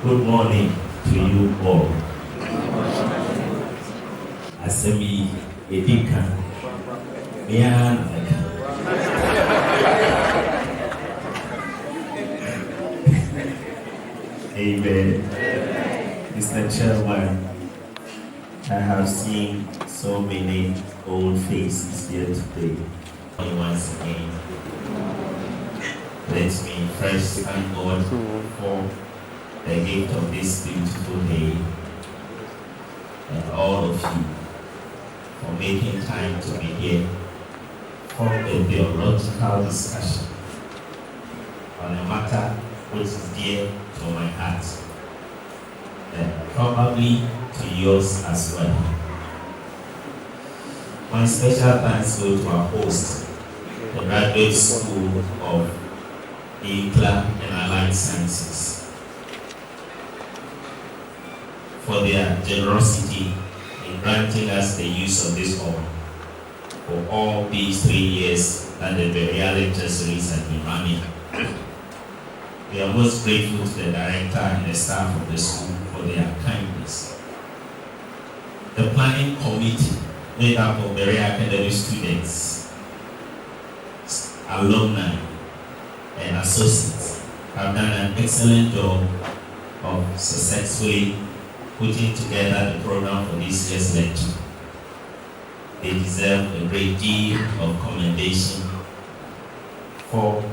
Good morning to you all. Asemi Edika Mian. Amen. Mr. Chairman, I have seen so many old faces here today. Once again, let me first thank God for the gift of this beautiful day, and all of you for making time to be here for a theological discussion on a matter which is dear to my heart, and probably to yours as well. My special thanks go to our host, the Graduate School of INCLA and Allied Sciences, for their generosity in granting us the use of this hall for all these 3 years that the Berea Lecture Series has been running. We are most grateful to the director and the staff of the school for their kindness. The planning committee, made up of Berea Academy students, alumni, and associates, have done an excellent job of successfully putting together the program for this year's lecture. They deserve a great deal of commendation for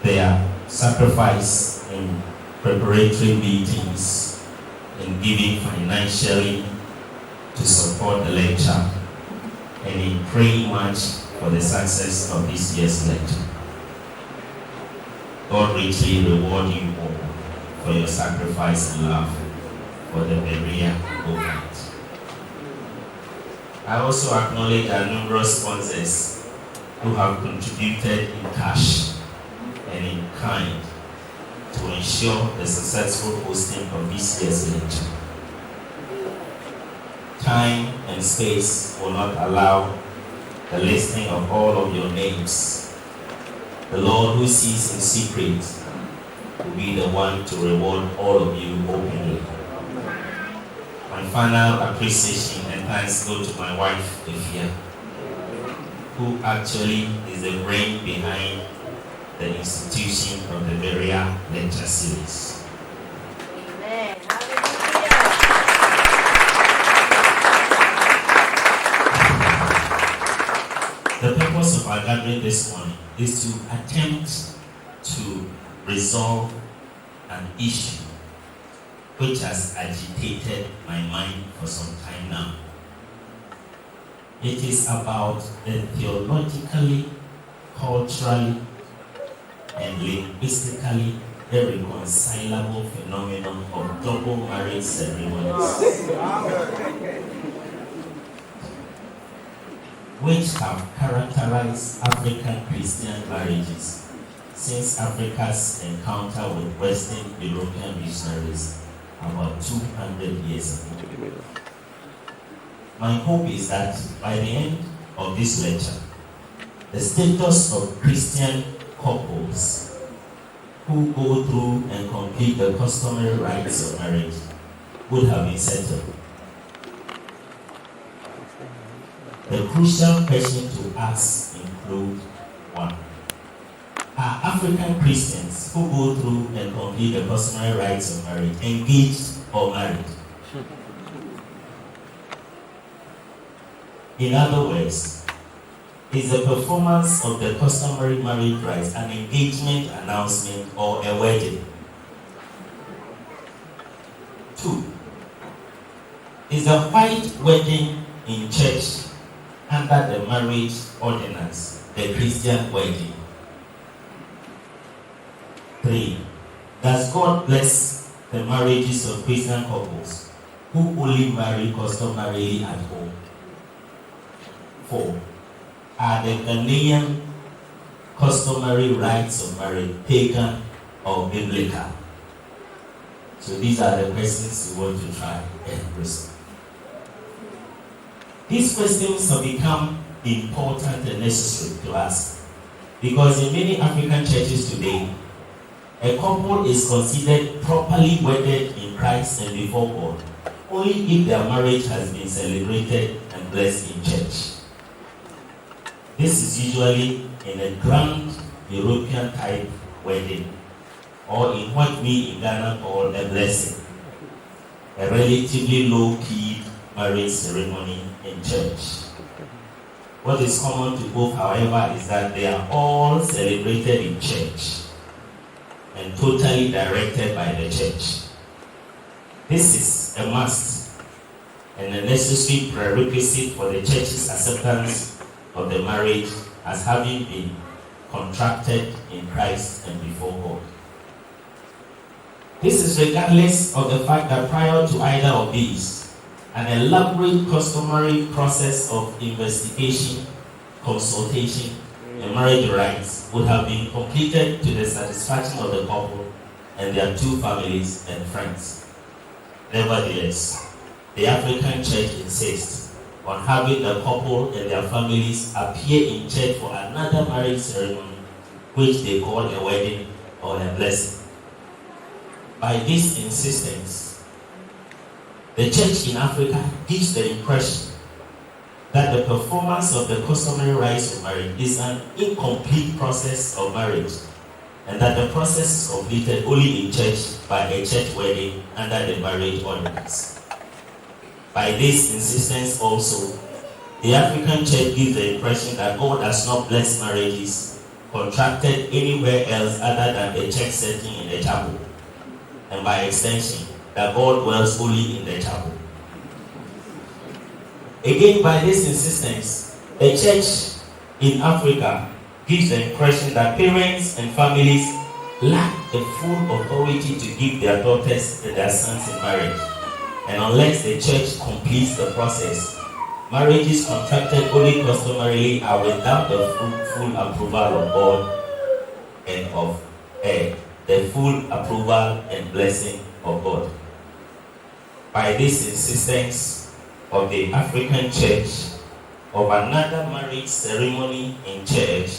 their sacrifice in preparatory meetings, in giving financially to support the lecture, and in praying much for the success of this year's lecture. God richly reward you all for your sacrifice and love for the Berea movement. I also acknowledge our numerous sponsors who have contributed in cash and in kind to ensure the successful hosting of this year's lecture. Time and space will not allow the listing of all of your names. The Lord who sees in secret will be the one to reward all of you openly. My final appreciation and thanks go to my wife, Efia, who actually is the brain behind the institution of the Berea Lecture Series. Amen. The purpose of our gathering this morning is to attempt to resolve an issue which has agitated my mind for some time now. It is about the theologically, culturally, and linguistically irreconcilable phenomenon of double marriage ceremonies, which have characterized African Christian marriages since Africa's encounter with Western European missionaries about 200 years ago. My hope is that by the end of this lecture, the status of Christian couples who go through and complete the customary rites of marriage would have been settled. The crucial question to ask include: 1. Are African Christians who go through and complete the customary rites of marriage engaged or married? In other words, is the performance of the customary marriage rites an engagement announcement or a wedding? 2. Is the white wedding in church under the marriage ordinance the Christian wedding? 3. Does God bless the marriages of Christian couples who only marry customarily at home? 4. Are the Ghanaian customary rites of marriage pagan or biblical? So these are the questions we want to try and resolve. These questions have become important and necessary to ask because in many African churches today, a couple is considered properly wedded in Christ and before God only if their marriage has been celebrated and blessed in church. This is usually in a grand European type wedding, or in what we in Ghana call a blessing, a relatively low-key marriage ceremony in church. What is common to both, however, is that they are all celebrated in church and totally directed by the church. This is a must and a necessary prerequisite for the church's acceptance of the marriage as having been contracted in Christ and before God. This is regardless of the fact that prior to either of these, an elaborate customary process of investigation, consultation, and marriage rites would have been completed to the satisfaction of the couple and their two families and friends. Nevertheless, the African church insists on having the couple and their families appear in church for another marriage ceremony, which they call a wedding or a blessing. By this insistence, the church in Africa gives the impression that the performance of the customary rites of marriage is an incomplete process of marriage, and that the process is completed only in church by a church wedding under the marriage ordinance. By this insistence also, the African church gives the impression that God does not bless marriages contracted anywhere else other than the church setting in the chapel, and by extension, that God dwells only in the chapel. Again, by this insistence, the church in Africa gives the impression that parents and families lack the full authority to give their daughters and their sons in marriage. And unless the church completes the process, marriages contracted only customarily are without the full approval of God and of the full approval and blessing of God. By this insistence of the African church of another marriage ceremony in church,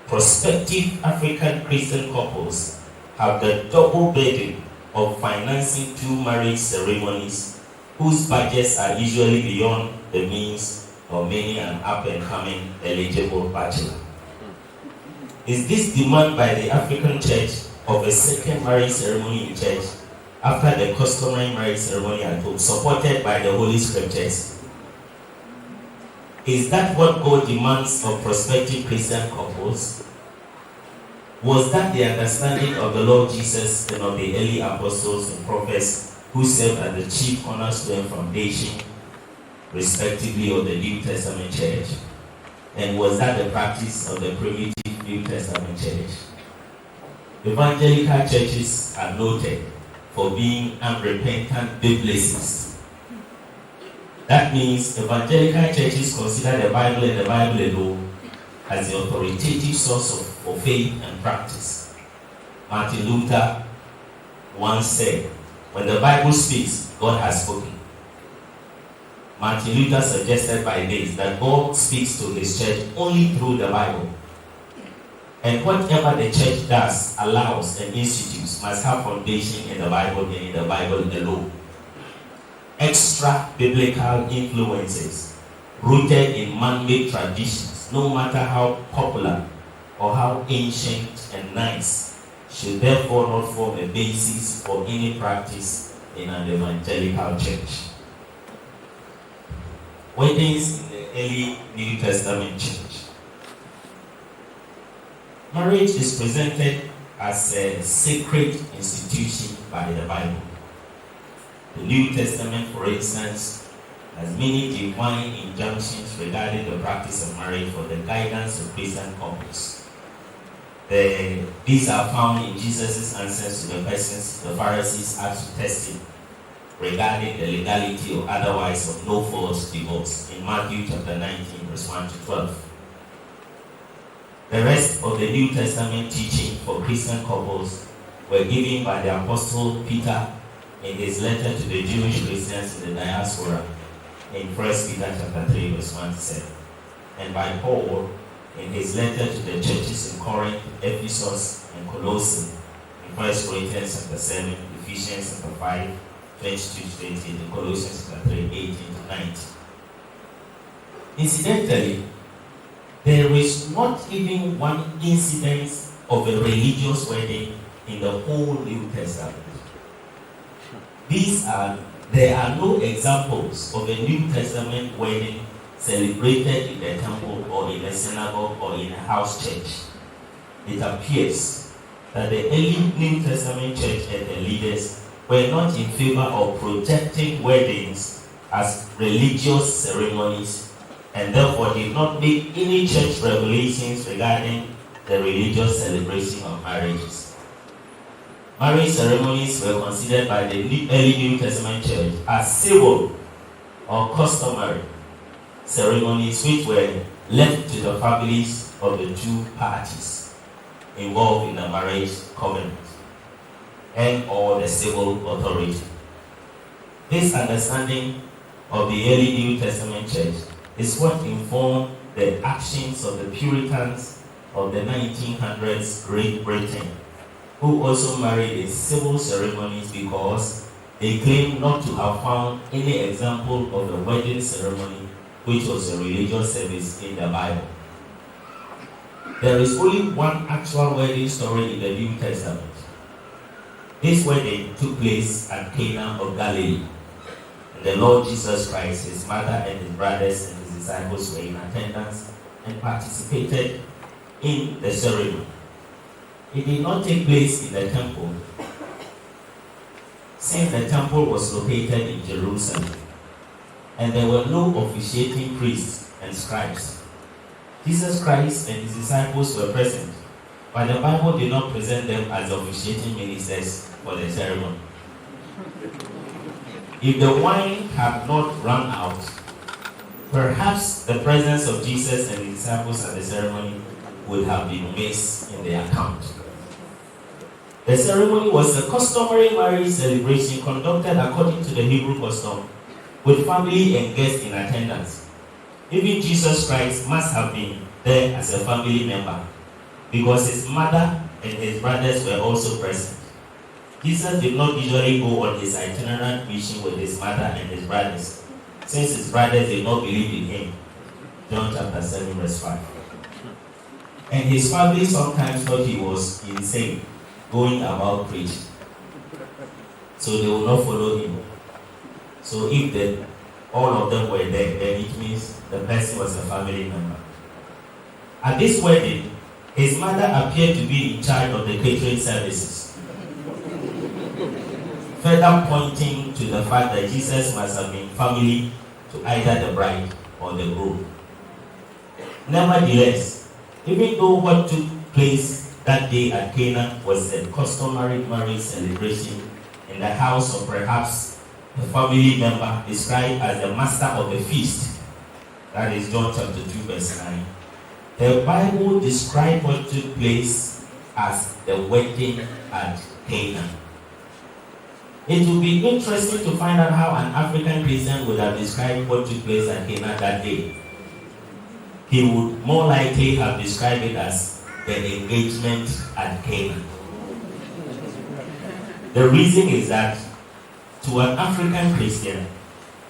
prospective African Christian couples have the double burden of financing two marriage ceremonies whose budgets are usually beyond the means of many an up-and-coming eligible bachelor. Is this demand by the African church of a second marriage ceremony in church after the customary marriage ceremony at home supported by the Holy Scriptures? Is that what God demands of prospective Christian couples? Was that the understanding of the Lord Jesus and of the early apostles and prophets who served as the chief cornerstone foundation, respectively, of the New Testament church? And was that the practice of the primitive New Testament church? Evangelical churches are noted for being unrepentant biblicists. That means evangelical churches consider the Bible and the Bible alone as the authoritative source for faith and practice. Martin Luther once said, when the Bible speaks, God has spoken. Martin Luther suggested by this that God speaks to his church only through the Bible. And whatever the church does, allows, and institutes must have foundation in the Bible and in the Bible alone. Extra biblical influences rooted in man-made traditions, no matter how popular or how ancient and nice, should therefore not form a basis for any practice in an evangelical church. Weddings in the early New Testament church. Marriage is presented as a sacred institution by the Bible. The New Testament, for instance, has many divine injunctions regarding the practice of marriage for the guidance of Christian couples. These are found in Jesus' answers to the questions the Pharisees asked to test him regarding the legality or otherwise of no forced divorce in Matthew chapter 19, verse 1 to 12. The rest of the New Testament teaching for Christian couples were given by the Apostle Peter in his letter to the Jewish Christians in the diaspora in 1 Peter chapter 3, verse 1 to 7, and by Paul in his letter to the churches in Corinth, Ephesus, and Colossae in 1 Corinthians chapter 7, Ephesians chapter 5, 22 to 20, and Colossians chapter 3, 18 to 19. Incidentally, there is not even one incident of a religious wedding in the whole New Testament. There are no examples of a New Testament wedding celebrated in the temple or in a synagogue or in a house church. It appears that the early New Testament church and the leaders were not in favor of projecting weddings as religious ceremonies, and therefore did not make any church revelations regarding the religious celebration of marriages. Marriage ceremonies were considered by the early New Testament church as civil or customary ceremonies which were left to the families of the two parties involved in the marriage covenant and or the civil authority. This understanding of the early New Testament church is what informed the actions of the Puritans of the 1900s Great Britain, who also married in civil ceremonies because they claimed not to have found any example of a wedding ceremony which was a religious service in the Bible. There is only one actual wedding story in the New Testament. This wedding took place at Cana of Galilee. And the Lord Jesus Christ, his mother and his brothers and his disciples were in attendance and participated in the ceremony. It did not take place in the temple, since the temple was located in Jerusalem, and there were no officiating priests and scribes. Jesus Christ and his disciples were present, but the Bible did not present them as officiating ministers for the ceremony. If the wine had not run out, perhaps the presence of Jesus and his disciples at the ceremony would have been missed in the account. The ceremony was a customary marriage celebration conducted according to the Hebrew custom, with family and guests in attendance. Even Jesus Christ must have been there as a family member, because his mother and his brothers were also present. Jesus did not usually go on his itinerant mission with his mother and his brothers, since his brothers did not believe in him. John chapter 7, verse 5. And his family sometimes thought he was insane, going about preaching. So they will not follow him. So if all of them were there, then it means the person was a family member. At this wedding, his mother appeared to be in charge of the catering services, further pointing to the fact that Jesus must have been family to either the bride or the groom. Nevertheless, even though what took place that day at Cana was a customary marriage celebration in the house of perhaps a family member described as the master of the feast, that is John chapter 2, verse 9, The Bible describes what took place as the wedding at Cana. It would be interesting to find out how an African Christian would have described what took place at Cana that day. He would more likely have described it as the engagement at Cana. The reason is that to an African Christian,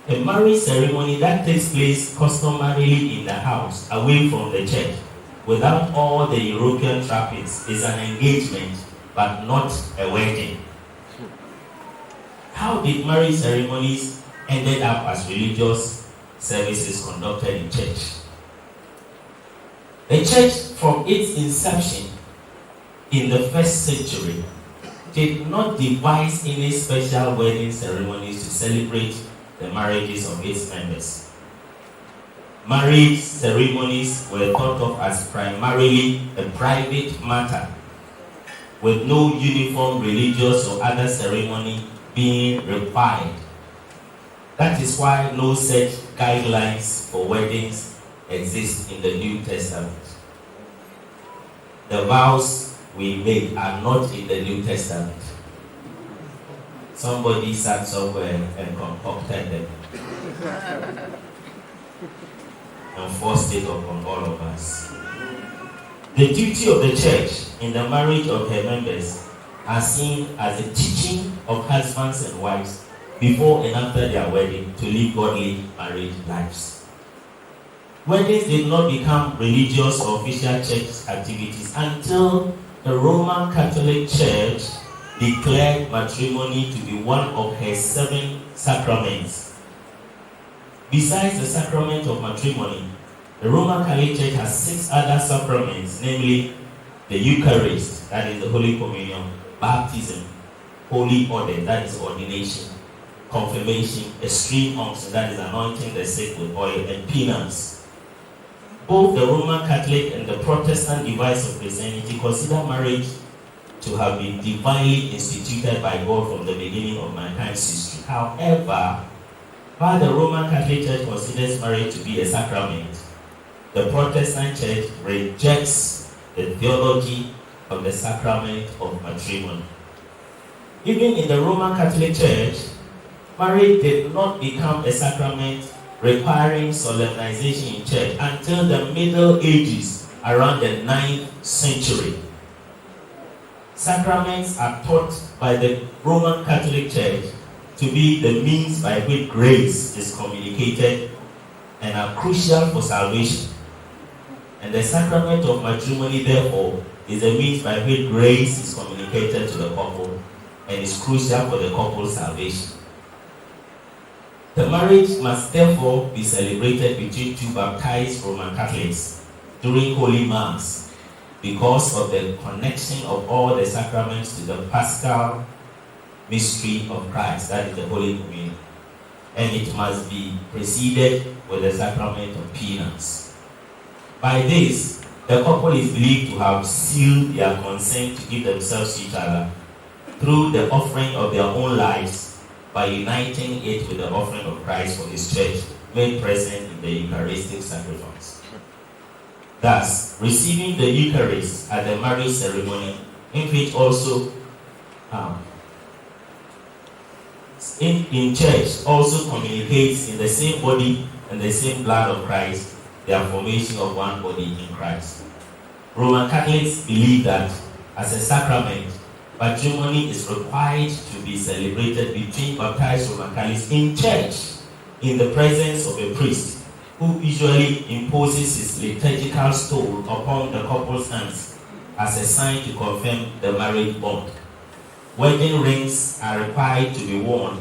a marriage ceremony that takes place customarily in the house, away from the church, without all the European trappings, is an engagement, but not a wedding. How did marriage ceremonies ended up as religious services conducted in church? The church, from its inception in the first century, did not devise any special wedding ceremonies to celebrate the marriages of its members. Marriage ceremonies were thought of as primarily a private matter, with no uniform religious or other ceremony being required. That is why no such guidelines for weddings exist in the New Testament. The vows we make are not in the New Testament. Somebody sat somewhere and concocted them and forced it upon all of us. The duty of the church in the marriage of her members are seen as a teaching of husbands and wives before and after their wedding to live godly married lives. Weddings did not become religious or official church activities until the Roman Catholic Church declared matrimony to be one of her 7 sacraments. Besides the sacrament of matrimony, the Roman Catholic Church has 6 other sacraments, namely the Eucharist, that is the Holy Communion, baptism, holy order, that is ordination, confirmation, extreme unction, that is anointing the sick with oil, and penance. Both the Roman Catholic and the Protestant device of Christianity consider marriage to have been divinely instituted by God from the beginning of mankind's history. However, while the Roman Catholic Church considers marriage to be a sacrament, the Protestant Church rejects the theology of the sacrament of matrimony. Even in the Roman Catholic Church, marriage did not become a sacrament requiring solemnization in church until the Middle Ages, around the 9th century. Sacraments are taught by the Roman Catholic Church to be the means by which grace is communicated and are crucial for salvation. And the sacrament of matrimony, therefore, is a means by which grace is communicated to the couple and is crucial for the couple's salvation. The marriage must therefore be celebrated between 2 baptized Roman Catholics during Holy Mass because of the connection of all the sacraments to the Paschal mystery of Christ, that is the Holy Communion. And it must be preceded with the sacrament of penance. By this, the couple is believed to have sealed their consent to give themselves to each other through the offering of their own lives by uniting it with the offering of Christ for his church, made present in the Eucharistic sacrifice. Thus, receiving the Eucharist at the marriage ceremony, in which also in church also communicates in the same body and the same blood of Christ, their formation of one body in Christ. Roman Catholics believe that as a sacrament, matrimony is required to be celebrated between baptized Roman Catholics in church in the presence of a priest who usually imposes his liturgical stole upon the couple's hands as a sign to confirm the marriage bond. Wedding rings are required to be worn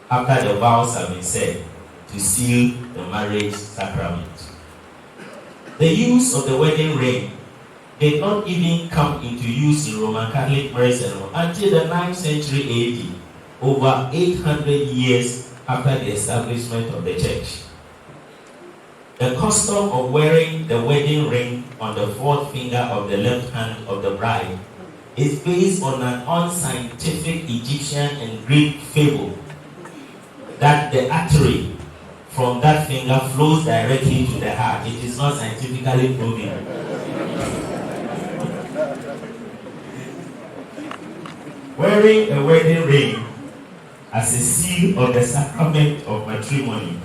after the vows have been said to seal the marriage sacrament. The use of the wedding ring did not even come into use in Roman Catholic marriage ceremony until the 9th century AD, over 800 years after the establishment of the church. The custom of wearing the wedding ring on the 4th finger of the left hand of the bride is based on an unscientific Egyptian and Greek fable that the artery from that finger flows directly to the heart. It is not scientifically proven. Wearing a wedding ring as a seal of the sacrament of matrimony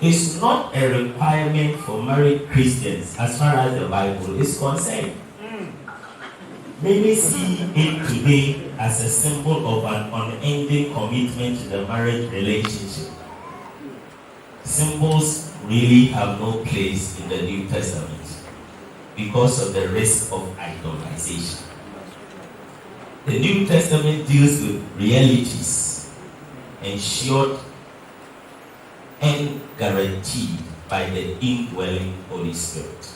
is not a requirement for married Christians as far as the Bible is concerned. Many see it today as a symbol of an unending commitment to the marriage relationship. Symbols really have no place in the New Testament because of the risk of idolization. The New Testament deals with realities ensured and guaranteed by the indwelling Holy Spirit.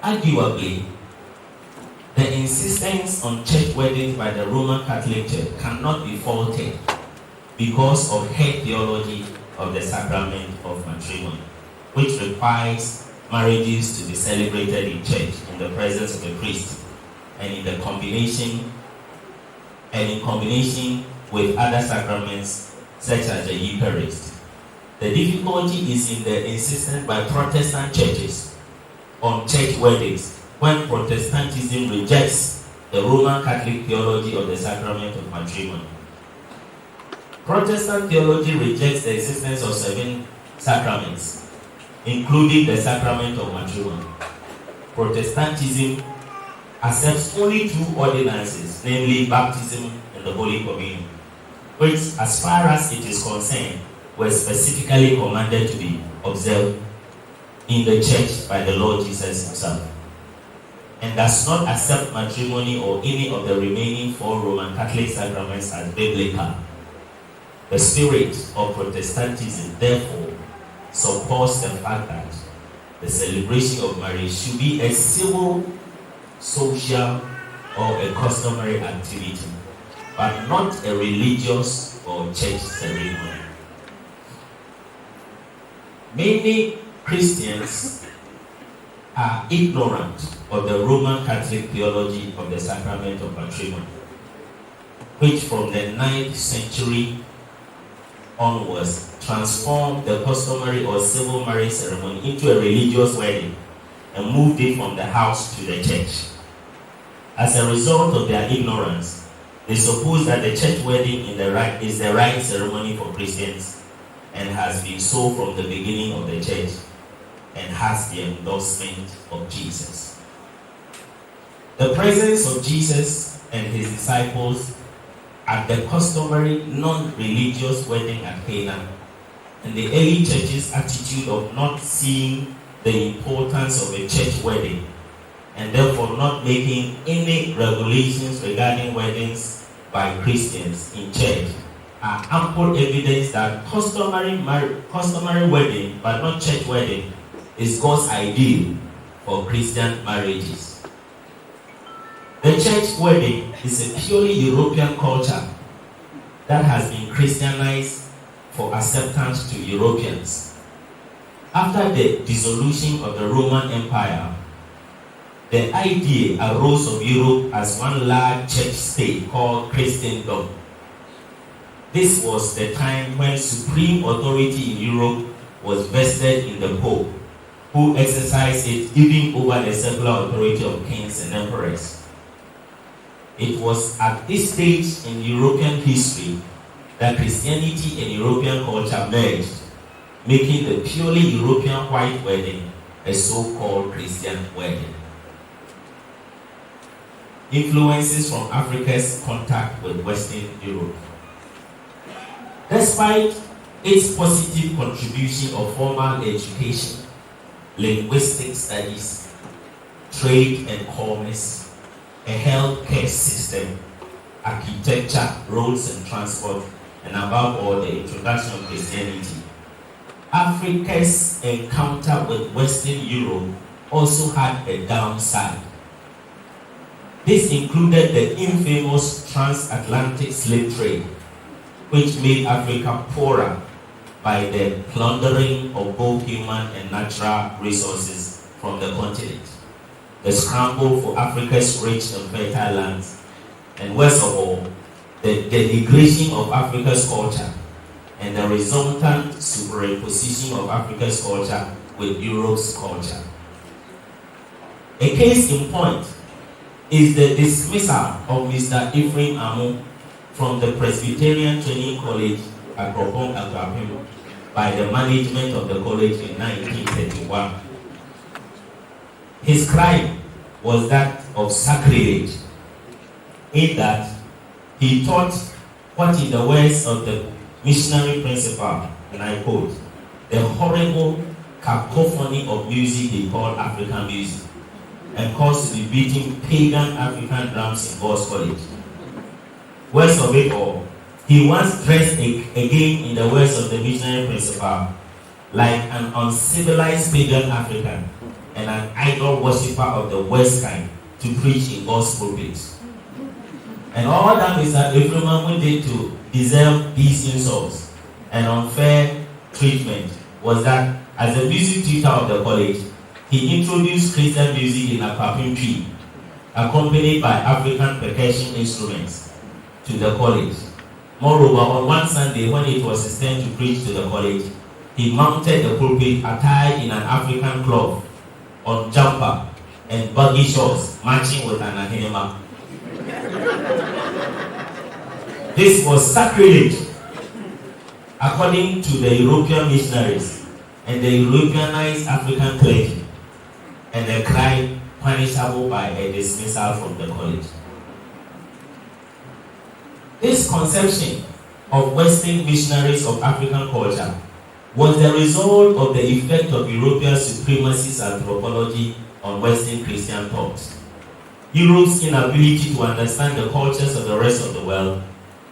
Arguably, the insistence on church weddings by the Roman Catholic Church cannot be faulted because of her theology of the sacrament of matrimony, which requires marriages to be celebrated in church in the presence of a priest and in combination with other sacraments such as the Eucharist. The difficulty is in the insistence by Protestant churches on church weddings when Protestantism rejects the Roman Catholic theology of the sacrament of matrimony. Protestant theology rejects the existence of 7 sacraments, including the sacrament of matrimony. Protestantism accepts only 2 ordinances, namely baptism and the Holy Communion, which, as far as it is concerned, were specifically commanded to be observed in the church by the Lord Jesus himself, and does not accept matrimony or any of the remaining 4 Roman Catholic sacraments as biblical. The spirit of Protestantism, therefore, supports the fact that the celebration of marriage should be a civil, social, or a customary activity, but not a religious or church ceremony. Many Christians are ignorant of the Roman Catholic theology of the sacrament of matrimony, which from the 9th century onwards transformed the customary or civil marriage ceremony into a religious wedding and moved it from the house to the church. As a result of their ignorance, they suppose that the church wedding is the right ceremony for Christians and has been so from the beginning of the church and has the endorsement of Jesus. The presence of Jesus and his disciples at the customary non-religious wedding at Cana, and the early church's attitude of not seeing the importance of a church wedding and therefore not making any regulations regarding weddings by Christians in church are ample evidence that customary wedding, but not church wedding, is God's ideal for Christian marriages. The church wedding is a purely European culture that has been Christianized for acceptance to Europeans. After the dissolution of the Roman Empire, the idea arose of Europe as one large church state called Christendom. This was the time when supreme authority in Europe was vested in the Pope, who exercised it even over the secular authority of kings and emperors. It was at this stage in European history that Christianity and European culture merged, making the purely European white wedding a so-called Christian wedding. Influences from Africa's contact with Western Europe. Despite its positive contribution of formal education, linguistic studies, trade and commerce, a healthcare system, architecture, roads and transport, and above all, the introduction of Christianity, Africa's encounter with Western Europe also had a downside. This included the infamous transatlantic slave trade, which made Africa poorer by the plundering of both human and natural resources from the continent, the scramble for Africa's rich and fertile lands, and worst of all, the denigration of Africa's culture and the resultant superimposition of Africa's culture with Europe's culture. A case in point is the dismissal of Mr. Ephraim Amu from the Presbyterian Training College at Kropong Akwapim by the management of the college in 1931. His crime was that of sacrilege, in that he taught what in the words of the missionary principal, and I quote, the horrible cacophony of music he called African music, and caused to be beating pagan African drums in God's college. Worst of it all, he once dressed again in the words of the missionary principal, like an uncivilized pagan African and an idol worshipper of the worst kind, to preach in God's pulpit. And all that Mr. Ephraim did to deserve these insults and unfair treatment was that, as the music teacher of the college, he introduced Christian music in Akwapim tree, accompanied by African percussion instruments, to the college. Moreover, on one Sunday when it was his turn to preach to the college, he mounted the pulpit attired in an African cloth, on jumper and baggy shorts, matching with an ahinema. This was sacrilege, according to the European missionaries and the Europeanized African clergy, and a crime punishable by a dismissal from the college. This conception of Western missionaries of African culture was the result of the effect of European supremacist anthropology on Western Christian thought. Europe's inability to understand the cultures of the rest of the world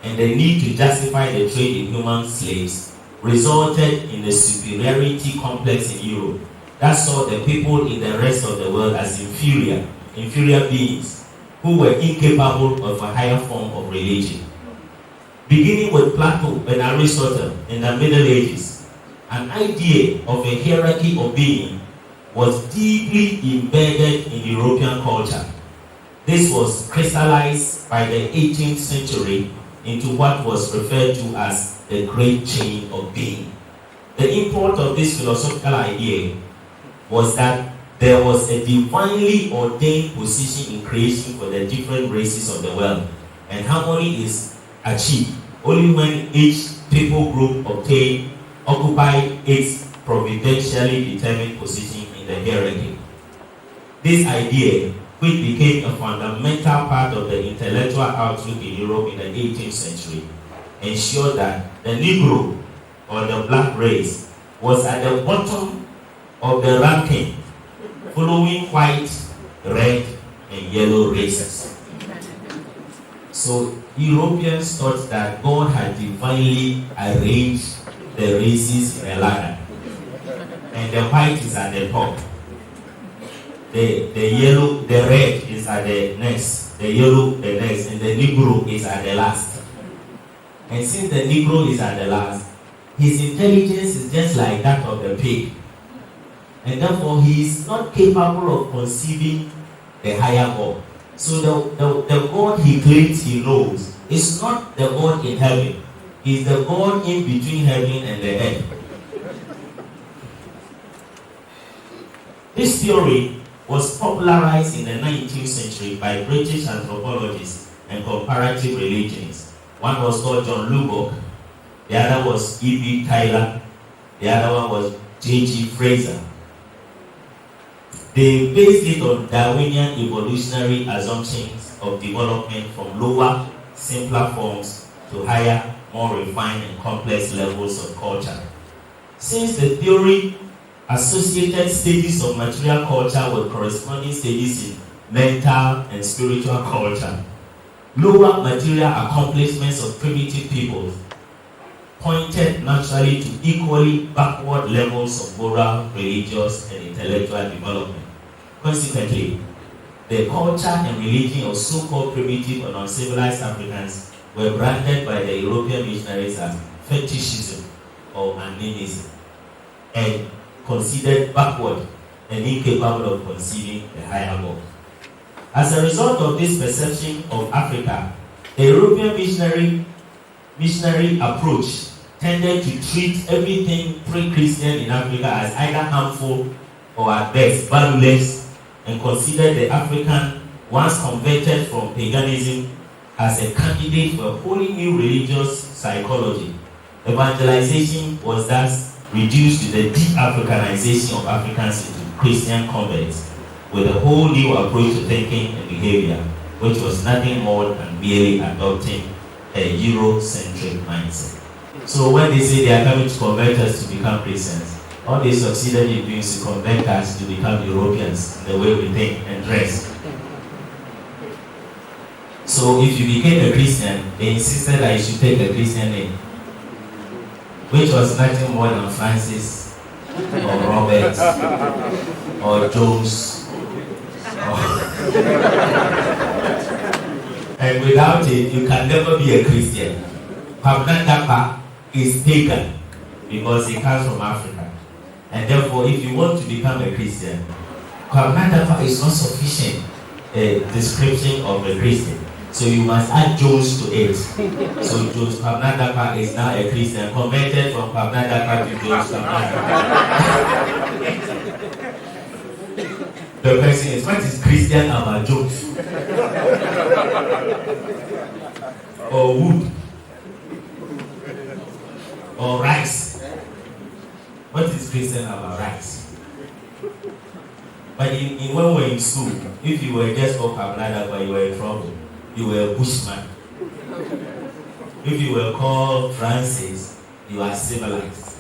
and the need to justify the trade in human slaves resulted in a superiority complex in Europe that saw the people in the rest of the world as inferior beings who were incapable of a higher form of religion. Beginning with Plato and Aristotle in the Middle Ages, an idea of a hierarchy of being was deeply embedded in European culture. This was crystallized by the 18th century into what was referred to as the Great Chain of Being. The import of this philosophical idea was that there was a divinely ordained position in creation for the different races of the world, and harmony is achieved only when each people group occupy its providentially determined position in the hierarchy. This idea, which became a fundamental part of the intellectual outlook in Europe in the 18th century, ensured that the Negro or the black race was at the bottom of the ranking, following white, red, and yellow races. So Europeans thought that God had divinely arranged the races in a ladder, and the white is at the top, the yellow, the red is at the next, the yellow the next, and the Negro is at the last. And since the Negro is at the last, his intelligence is just like that of the pig, and therefore he is not capable of conceiving the higher God. So the God he claims he knows is not the God in heaven. He is the God in between heaven and the earth. This theory was popularized in the 19th century by British anthropologists and comparative religionists. One was called John Lubbock, the other was E.B. Tyler, the other one was J.G. Fraser. They based it on Darwinian evolutionary assumptions of development from lower, simpler forms to higher, more refined and complex levels of culture. Since the theory associated stages of material culture with corresponding stages in mental and spiritual culture, lower material accomplishments of primitive peoples pointed naturally to equally backward levels of moral, religious, and intellectual development. Consequently, the culture and religion of so-called primitive and uncivilized Africans were branded by the European missionaries as fetishism or animism, and considered backward and incapable of conceiving the higher God. As a result of this perception of Africa, the European missionary approach tended to treat everything pre-Christian in Africa as either harmful or at best valueless, and considered the African once converted from paganism as a candidate for a wholly new religious psychology. Evangelization was thus reduced to the de-Africanization of Africans into Christian converts, with a whole new approach to thinking and behavior, which was nothing more than merely adopting a Eurocentric mindset. So when they say they are coming to convert us to become Christians, all they succeeded in doing is to convert us to become Europeans in the way we think and dress. So if you became a Christian, they insisted that you should take a Christian name, which was nothing more than Francis or Robert or Jones. And without it, you can never be a Christian. Kwabena Dankwa is pagan because he comes from Africa. And therefore, if you want to become a Christian, Kwabena Dankwa is not sufficient description of a Christian. So you must add Jones to it. So Jones Kwabena Dankwa is now a Christian, converted from Kwabena Dankwa to Jones Kwabena Dankwa. The question is, what is Christian about Jones? Or wood? Or rice? What is Christian about rice? But when we were in school, if you were just called Kwabena Dankwa, you were in trouble. You were a bushman. If you were called Francis, you are civilized.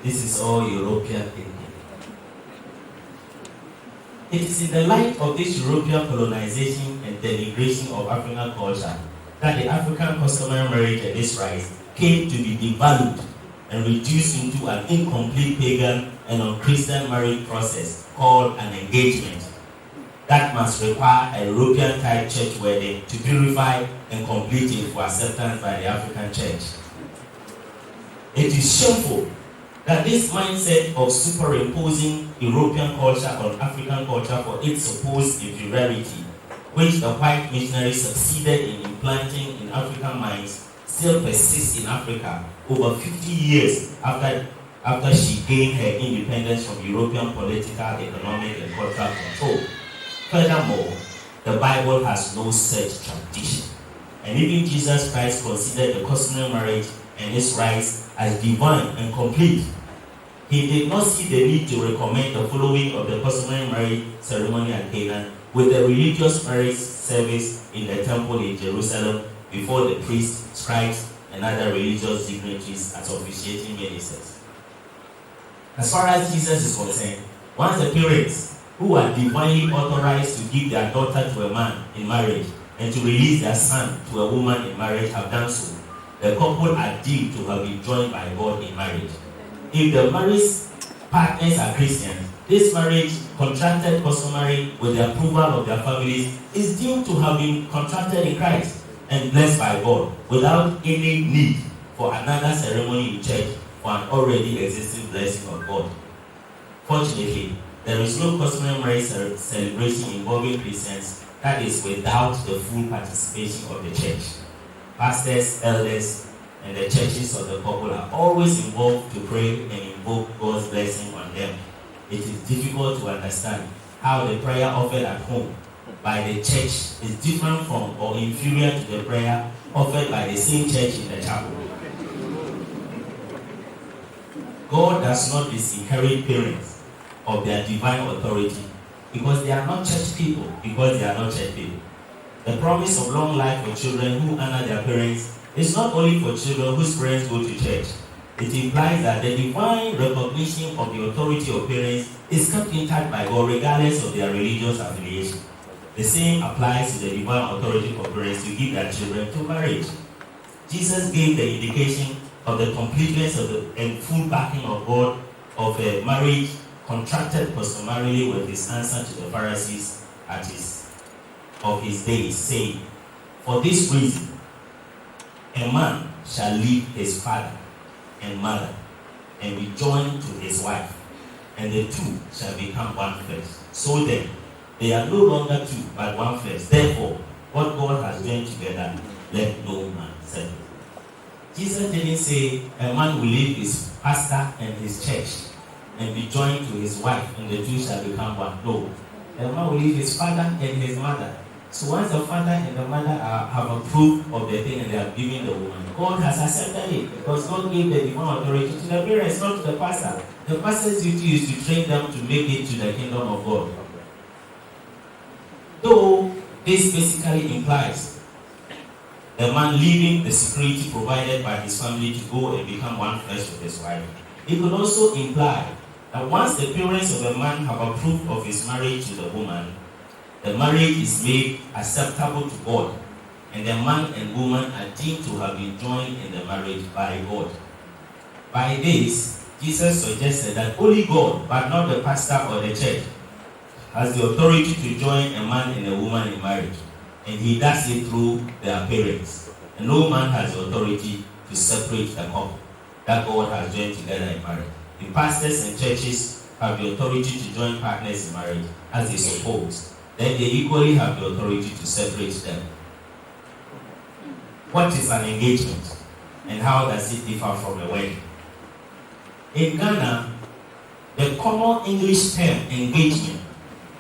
This is all European thinking. It is in the light of this European colonization and denigration of African culture that the African customary marriage and its rights came to be devalued and reduced into an incomplete pagan and unchristian marriage process called an engagement that must require a European-type church wedding to purify and complete it for acceptance by the African church. It is shameful that this mindset of superimposing European culture on African culture for its supposed inferiority, which the white missionaries succeeded in implanting in African minds, still persists in Africa over 50 years after she gained her independence from European political, economic, and cultural control. Furthermore, the Bible has no such tradition, and even Jesus Christ considered the customary marriage and its rights as divine and complete. He did not see the need to recommend the following of the customary marriage ceremony at Canaan with the religious marriage service in the temple in Jerusalem before the priests, scribes, and other religious dignitaries as officiating ministers. As far as Jesus is concerned, once the parents who are divinely authorized to give their daughter to a man in marriage and to release their son to a woman in marriage have done so, the couple are deemed to have been joined by God in marriage. If the marriage partners are Christians, this marriage, contracted customary with the approval of their families, is deemed to have been contracted in Christ and blessed by God without any need for another ceremony in church for an already existing blessing of God. Fortunately, there is no customary marriage celebration involving Christians that is without the full participation of the church. Pastors, elders, and the churches of the couple are always involved to pray and invoke God's blessing on them. It is difficult to understand how the prayer offered at home by the church is different from or inferior to the prayer offered by the same church in the chapel. God does not disinherit parents of their divine authority because they are not church people, The promise of long life for children who honor their parents is not only for children whose parents go to church. It implies that the divine recognition of the authority of parents is kept intact by God regardless of their religious affiliation. The same applies to the divine authority of parents to give their children to marriage. Jesus gave the indication of the completeness of and full backing of God of a marriage contracted customarily with his answer to the Pharisees of his days, saying, "For this reason, a man shall leave his father and mother and be joined to his wife, and the two shall become one flesh. So then, they are no longer two, but one flesh. Therefore, what God has joined together, let no man separate." Jesus didn't say a man will leave his pastor and his church and be joined to his wife, and the two shall become one. No. the man will leave his father and his mother. So once the father and the mother have approved of the thing and they have given the woman, God has accepted it because God gave the divine authority to the parents, not to the pastor. The pastor's duty is to train them to make it to the kingdom of God. Though this basically implies the man leaving the security provided by his family to go and become one flesh with his wife, it could also imply that once the parents of the man have approved of his marriage to the woman, the marriage is made acceptable to God, and the man and woman are deemed to have been joined in the marriage by God. By this, Jesus suggested that only God, but not the pastor or the church, has the authority to join a man and a woman in marriage, and he does it through their parents. And no man has the authority to separate the couple that God has joined together in marriage. The pastors and churches have the authority to join partners in marriage as they suppose. Then they equally have the authority to separate them. What is an engagement and how does it differ from a wedding? In Ghana, the common English term engagement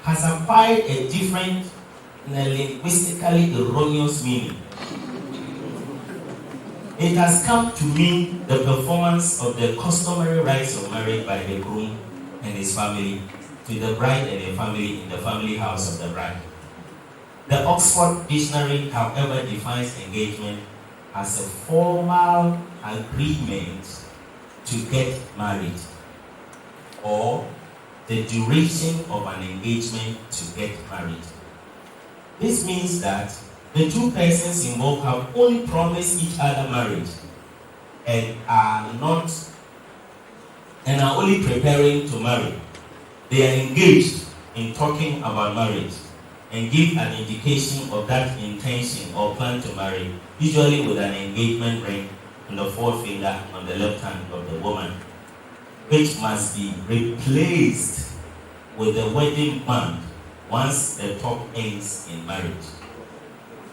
has acquired a different linguistically erroneous meaning. It has come to mean the performance of the customary rites of marriage by the groom and his family to the bride and the family in the family house of the bride. The Oxford Dictionary, however, defines engagement as a formal agreement to get married, or the duration of an engagement to get married. This means that the two persons involved have only promised each other marriage and are only preparing to marry. They are engaged in talking about marriage and give an indication of that intention or plan to marry, usually with an engagement ring on the forefinger on the left hand of the woman, which must be replaced with the wedding band once the talk ends in marriage.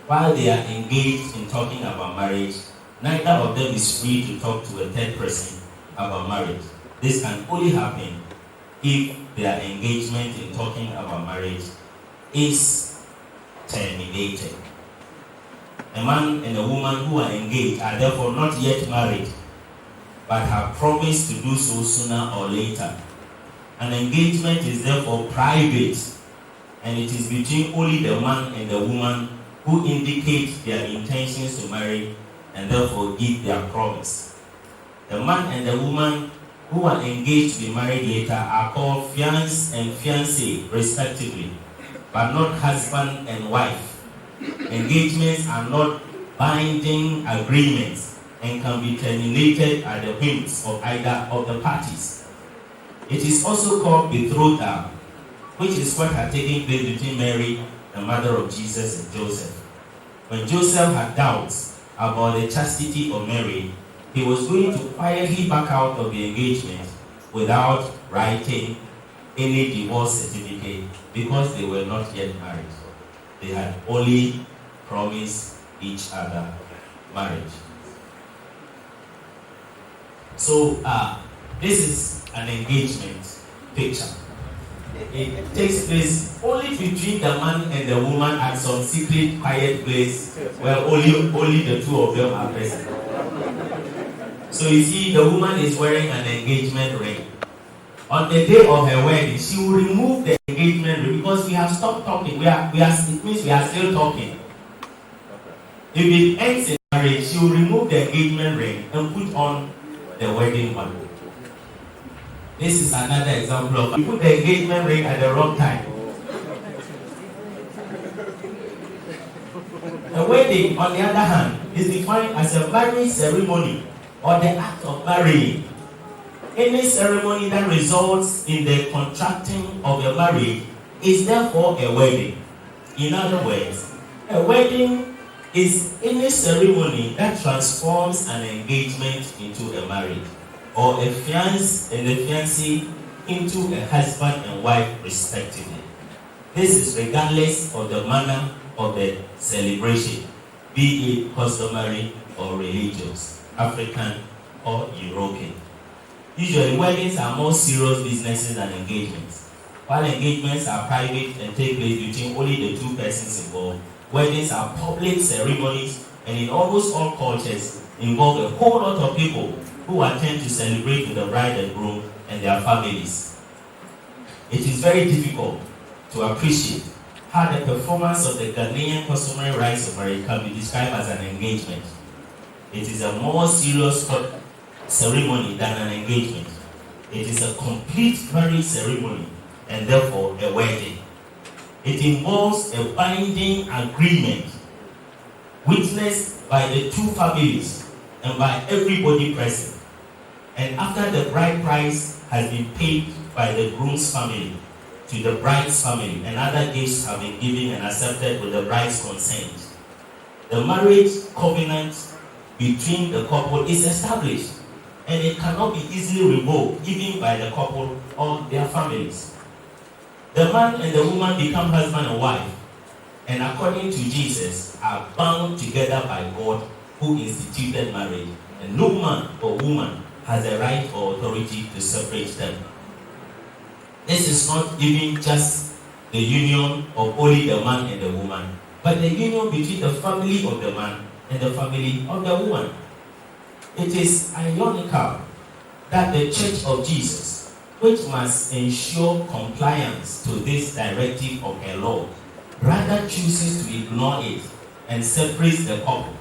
While they are engaged in talking about marriage, neither of them is free to talk to a third person about marriage. This can only happen if their engagement in talking about marriage is terminated. A man and a woman who are engaged are therefore not yet married, but have promised to do so sooner or later. An engagement is therefore private, and it is between only the man and the woman who indicate their intentions to marry and therefore give their promise. The man and the woman who are engaged to be married later are called fiancé and fiancée respectively, but not husband and wife. Engagements are not binding agreements and can be terminated at the whims of either of the parties. It is also called betrothal, which is what had taken place between Mary, the mother of Jesus, and Joseph. When Joseph had doubts about the chastity of Mary, he was going to quietly back out of the engagement without writing any divorce certificate because they were not yet married. They had only promised each other marriage. So this is an engagement picture. It takes place only between the man and the woman at some secret, quiet place where only the two of them are present. So you see, the woman is wearing an engagement ring. On the day of her wedding, she will remove the engagement ring because we have stopped talking. It means we are still talking. If it ends in marriage, she will remove the engagement ring and put on the wedding one. This is another example of you put the engagement ring at the wrong time. The wedding, on the other hand, is defined as a marriage ceremony or the act of marrying. Any ceremony that results in the contracting of a marriage is therefore a wedding. In other words, a wedding is any ceremony that transforms an engagement into a marriage, or a fiancé and a fiancée into a husband and wife respectively. This is regardless of the manner of the celebration, be it customary or religious, African or European. Usually weddings are more serious businesses than engagements. While engagements are private and take place between only the two persons involved, weddings are public ceremonies and in almost all cultures involve a whole lot of people who attend to celebrate with the bride and groom and their families. It is very difficult to appreciate how the performance of the Ghanaian customary rites of marriage can be described as an engagement. It is a more serious ceremony than an engagement. It is a complete marriage ceremony and therefore a wedding. It involves a binding agreement witnessed by the two families and by everybody present. And after the bride price has been paid by the groom's family to the bride's family and other gifts have been given and accepted with the bride's consent, the marriage covenant between the couple is established and it cannot be easily revoked even by the couple or their families. The man and the woman become husband and wife and according to Jesus are bound together by God who instituted marriage, and no man or woman has the right or authority to separate them. This is not even just the union of only the man and the woman, but the union between the family of the man and the family of the woman. It is ironical that the Church of Jesus, which must ensure compliance to this directive of her Lord, rather chooses to ignore it and separates the couple,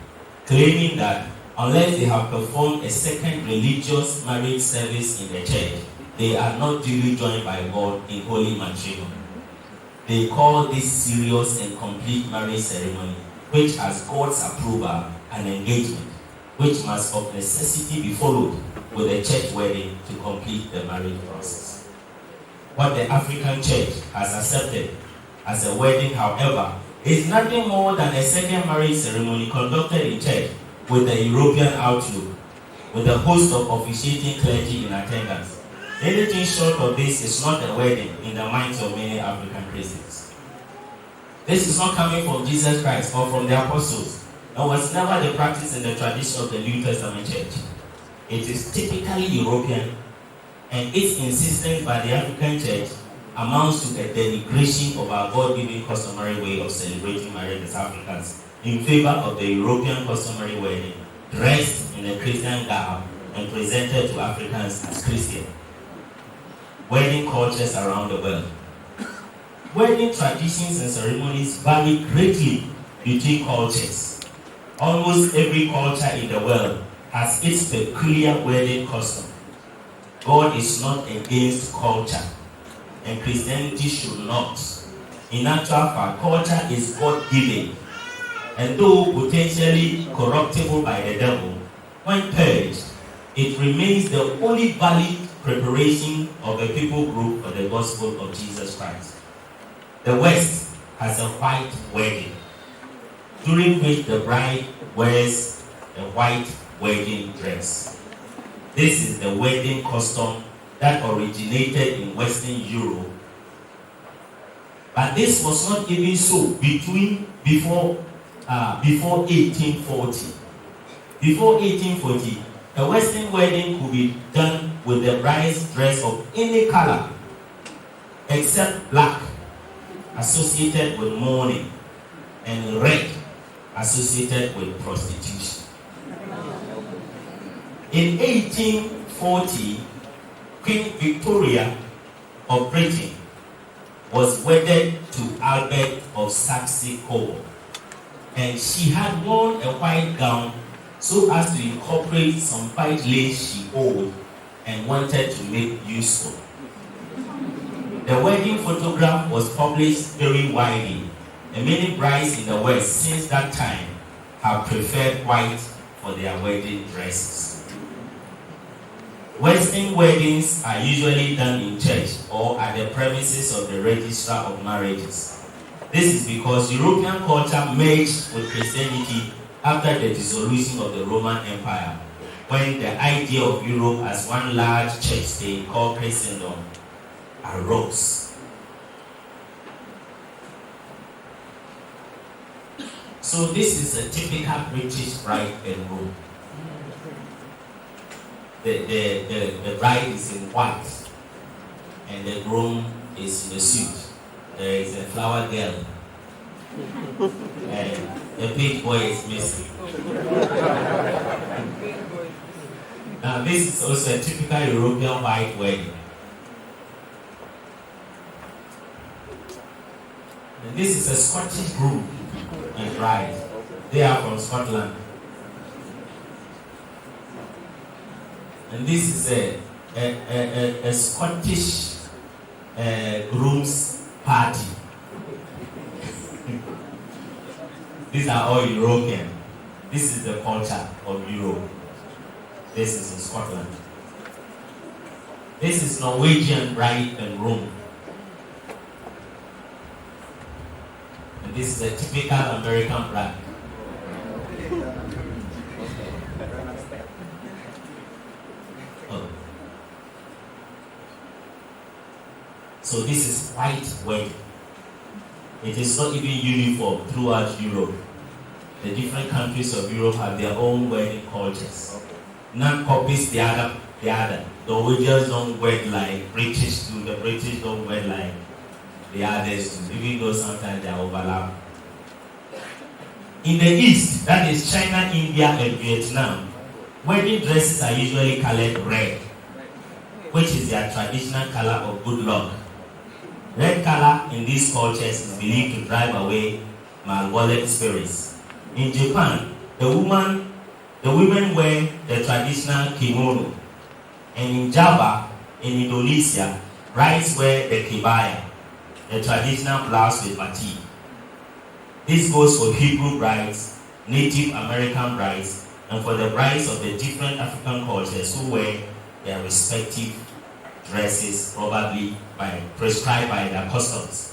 claiming that unless they have performed a second religious marriage service in the church, they are not duly joined by God in holy matrimony. They call this serious and complete marriage ceremony, which has God's approval, an engagement, which must of necessity be followed with a church wedding to complete the marriage process. What the African church has accepted as a wedding, however, is nothing more than a second marriage ceremony conducted in church with the European outlook, with a host of officiating clergy in attendance. Anything short of this is not a wedding in the minds of many African Christians. This is not coming from Jesus Christ or from the apostles. It was never the practice in the tradition of the New Testament church. It is typically European, and its insistence by the African church amounts to a denigration of our God-given customary way of celebrating marriage as Africans in favor of the European customary wedding, dressed in a Christian garb and presented to Africans as Christian. Wedding cultures around the world. Wedding traditions and ceremonies vary greatly between cultures. Almost every culture in the world has its peculiar wedding custom. God is not against culture, and Christianity should not. In actual fact, culture is God-given, and though potentially corruptible by the devil, when purged, it remains the only valid preparation of a people group for the gospel of Jesus Christ. The West has a white wedding, during which the bride wears a white wedding dress. This is the wedding custom that originated in Western Europe. But this was not even so before 1840. Before 1840, a Western wedding could be done with the bride's dress of any color except black, associated with mourning, and red, associated with prostitution. In 1840, Queen Victoria of Britain was wedded to Albert of Saxe-Coburg, and she had worn a white gown so as to incorporate some white lace she owned and wanted to make useful. The wedding photograph was published very widely, and many brides in the West since that time have preferred white for their wedding dresses. Western weddings are usually done in church or at the premises of the registrar of marriages. This is because European culture merged with Christianity after the dissolution of the Roman Empire, when the idea of Europe as one large church state called Christendom arose. So this is a typical British bride and groom. The bride is in white and the groom is in a suit. There is a flower girl. And the big boy is missing. Now this is also a typical European white wedding. And this is a Scottish groom and bride. They are from Scotland. And this is a Scottish groom's party. These are all European. This is the culture of Europe. This is in Scotland. This is Norwegian bride and groom. And this is a typical American bride. Oh. So this is white wedding. It is not even uniform throughout Europe. The different countries of Europe have their own wedding cultures. None copies the other. The Norwegians don't wed like British do. The British don't wed like the others do, even though sometimes they are overlapped. In the East, that is China, India, and Vietnam, wedding dresses are usually colored red, which is their traditional color of good luck. Red color in these cultures is believed to drive away malevolent spirits. In Japan, the women wear the traditional kimono, and in Java, in Indonesia, brides wear the kebaya, the traditional blouse with batik. This goes for Hebrew brides, Native American brides, and for the brides of the different African cultures who wear their respective dresses, probably prescribed by their customs.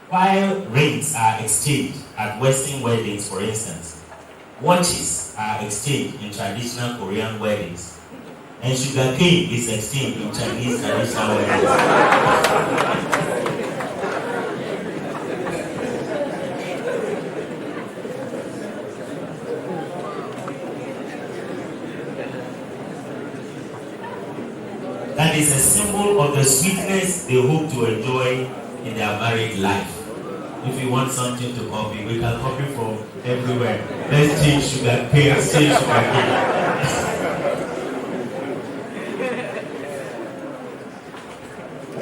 While rings are exchanged at Western weddings, for instance, watches are exchanged in traditional Korean weddings, and sugarcane is exchanged in Chinese traditional weddings. That is a symbol of the sweetness they hope to enjoy in their married life. If you want something to copy, we can copy from everywhere. Let's change sugar cane, exchange sugar cane.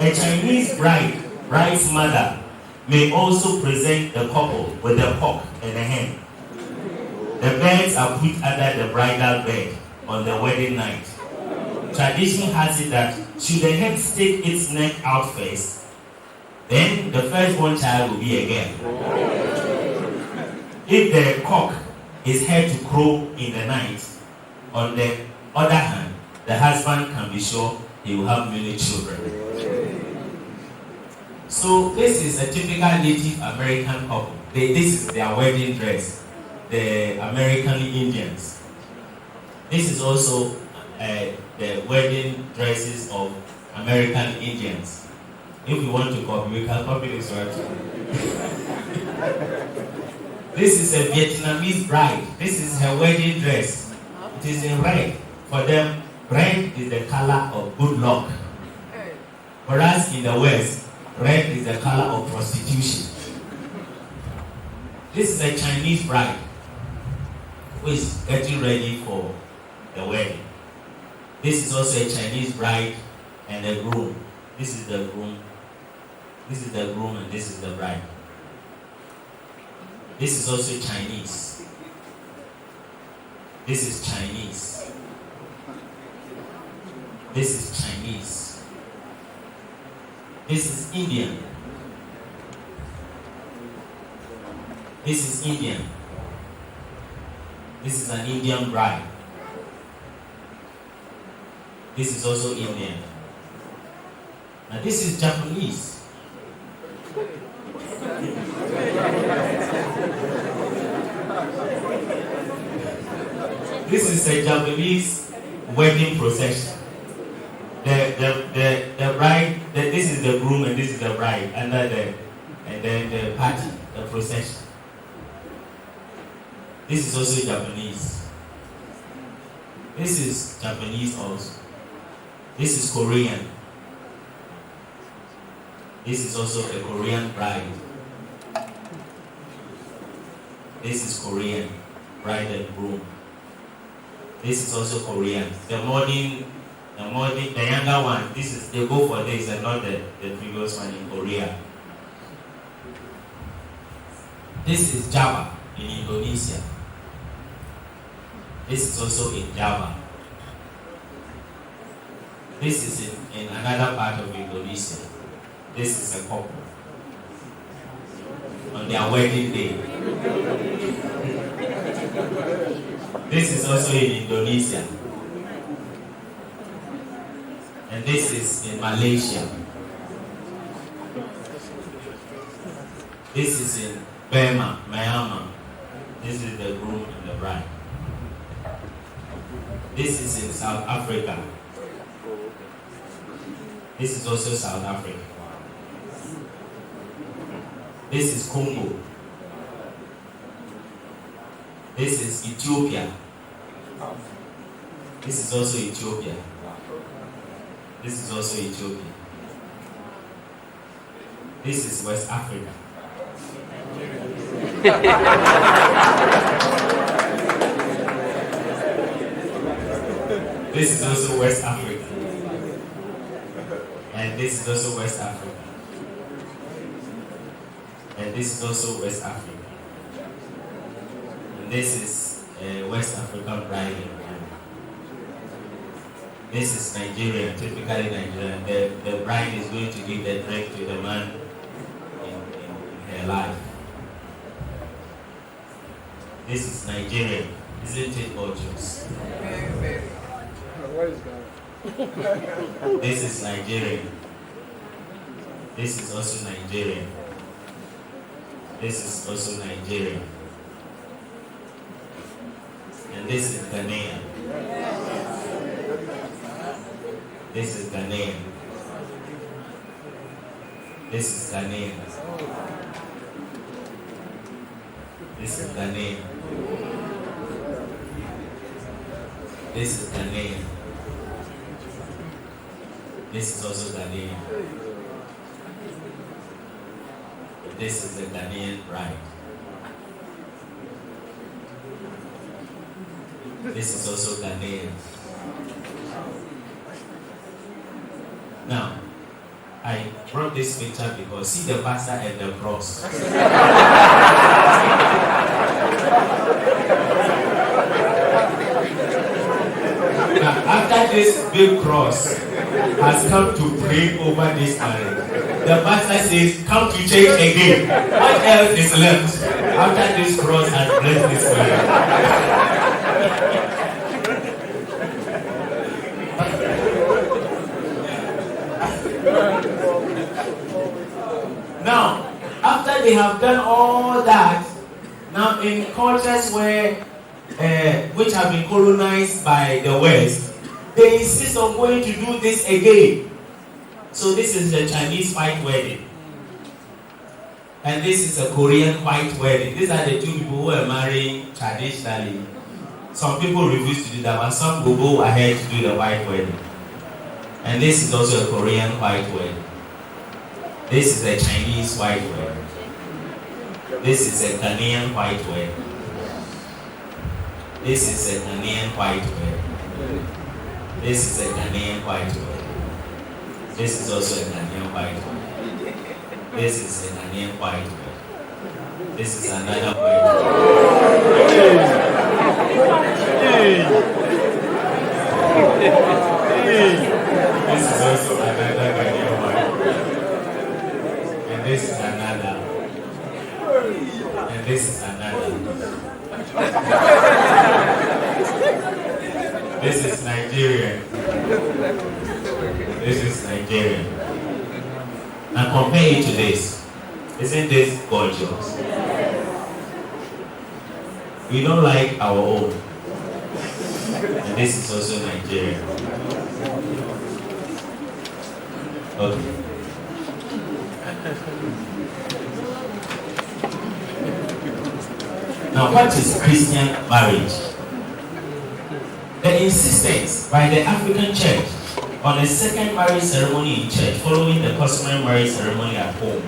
A Chinese bride's mother, may also present the couple with a cock and a hen. The birds are put under the bridal bed on the wedding night. Tradition has it that should the hen stick its neck out first, then the firstborn child will be a girl. If the cock is heard to crow in the night, on the other hand, the husband can be sure he will have many children. So this is a typical Native American couple. This is their wedding dress, the American Indians. This is also the wedding dresses of American Indians. If we want to copy, we can copy this one too. This is a Vietnamese bride. This is her wedding dress. It is in red. For them, red is the color of good luck. Whereas in the West, red is the color of prostitution. This is a Chinese bride who is getting ready for the wedding. This is also a Chinese bride and a groom. This is the groom. This is the groom and this is the bride. This is also Chinese. This is Chinese. This is Chinese. This is Indian. This is Indian. This is an Indian bride. This is also Indian. Now this is Japanese. This is a Japanese wedding procession. The bride, this is the groom and this is the bride, and then the party, the procession. This is also Japanese. This is Japanese also. This is Korean. This is also a Korean bride. This is Korean bride and groom. This is also Korean. The younger one, they go for this and not the previous one in Korea. This is Java in Indonesia. This is also in Java. This is in another part of Indonesia. This is a couple on their wedding day. This is also in Indonesia. And this is in Malaysia. This is in Burma, Myanmar. This is the groom and the bride. This is in South Africa. This is also South Africa. This is Congo. This is Ethiopia. This is also Ethiopia. This is also Ethiopia. This is West Africa. This is also West Africa. And this is also West Africa. And this is also West Africa. And this is West African bride. This is Nigeria, typically Nigerian. The bride is going to give the drink to the man in her life. This is Nigerian. Isn't it gorgeous? This is Nigerian. This is also Nigerian. This is also Nigerian. And this is Ghanaian. This is Ghanaian. This is Ghanaian. This is Ghanaian. This is Ghanaian. This is also Ghanaian. This is the Ghanaian bride. This is also Ghanaian. Now, I brought this picture because see the pastor and the cross. Now, after this big cross has come to pray over this marriage, the pastor says, come to church again. What else is left after this cross has blessed this marriage? Now, after they have done all that, now in cultures where which have been colonized by the West, they insist on going to do this again. So this is the Chinese white wedding. And this is a Korean white wedding. These are the two people who are marrying traditionally. Some people refuse to do that, but some will go ahead to do the white wedding. And this is also a Korean white wedding. This is a Chinese white wedding. This is a Ghanaian white wedding. This is a Ghanaian white wedding. This is a Ghanaian white wedding. This is also a Ghanaian white wedding. This is a Ghanaian white wedding. This is another wedding. This is also another Ghanaian white wedding. And this is another. And this is another. This is Nigerian. This is Nigerian. And compare it to this. Isn't this gorgeous? We don't like our own. And this is also Nigerian. Okay. Now, what is Christian marriage? The insistence by the African church on a second marriage ceremony in church, following the customary marriage ceremony at home,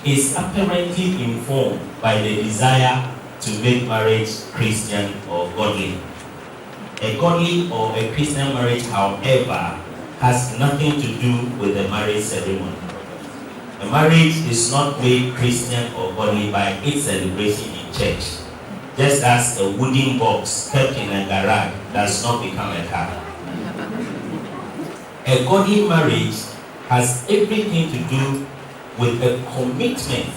is apparently informed by the desire to make marriage Christian or godly. A godly or a Christian marriage, however, has nothing to do with the marriage ceremony. A marriage is not made Christian or godly by its celebration in church, just as a wooden box kept in a garage does not become a car. A godly marriage has everything to do with a commitment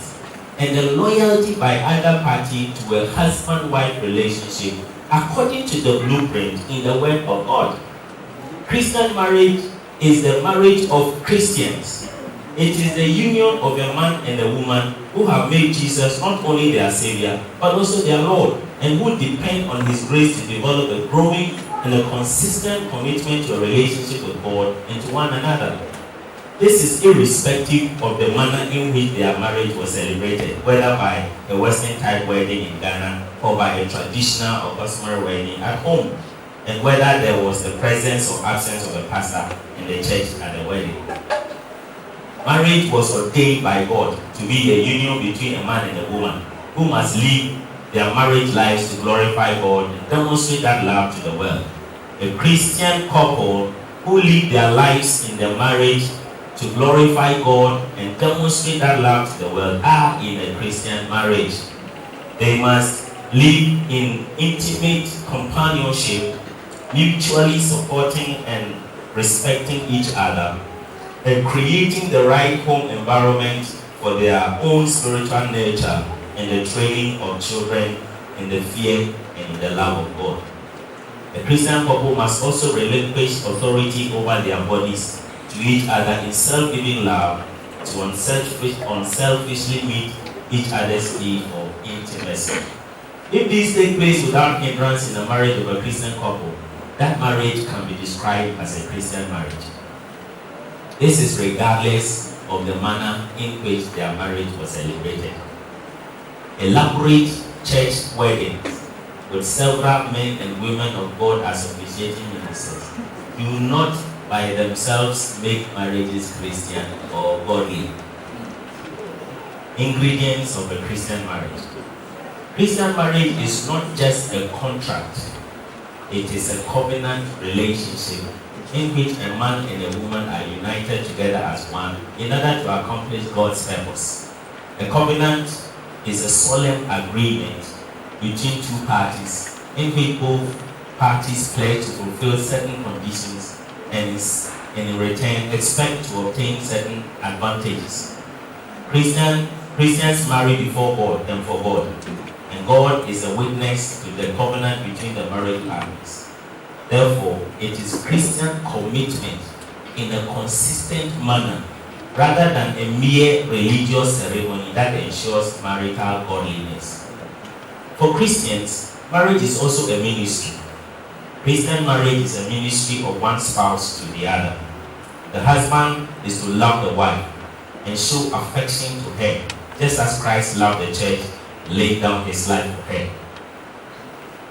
and a loyalty by either party to a husband-wife relationship according to the blueprint in the Word of God. Christian marriage is the marriage of Christians. It is the union of a man and a woman who have made Jesus not only their Savior, but also their Lord, and who depend on His grace to develop a growing and a consistent commitment to a relationship with God and to one another. This is irrespective of the manner in which their marriage was celebrated, whether by a Western-type wedding in Ghana or by a traditional or customary wedding at home, and whether there was the presence or absence of a pastor in the church at the wedding. Marriage was ordained by God to be a union between a man and a woman who must live their marriage lives to glorify God and demonstrate that love to the world. A Christian couple who live their lives in their marriage to glorify God and demonstrate that love to the world are in a Christian marriage. They must live in intimate companionship, mutually supporting and respecting each other, and creating the right home environment for their own spiritual nature and the training of children in the fear and in the love of God. A Christian couple must also relinquish authority over their bodies to each other in self-giving love, to unselfishly meet each other's need for intimacy. If these take place without hindrance in the marriage of a Christian couple, that marriage can be described as a Christian marriage. This is regardless of the manner in which their marriage was celebrated. Elaborate church weddings with several men and women of God as officiating ministers do not by themselves make marriages Christian or godly. Ingredients of a Christian marriage. Christian marriage is not just a contract, it is a covenant relationship in which a man and a woman are united together as one in order to accomplish God's purpose. A covenant is a solemn agreement between two parties in which both parties pledge to fulfill certain conditions and in return expect to obtain certain advantages. Christians marry before God and for God, and God is a witness to the covenant between the married parties. Therefore, it is Christian commitment in a consistent manner rather than a mere religious ceremony that ensures marital godliness. For Christians, marriage is also a ministry. Christian marriage is a ministry of one spouse to the other. The husband is to love the wife and show affection to her, just as Christ loved the church and laid down his life for her.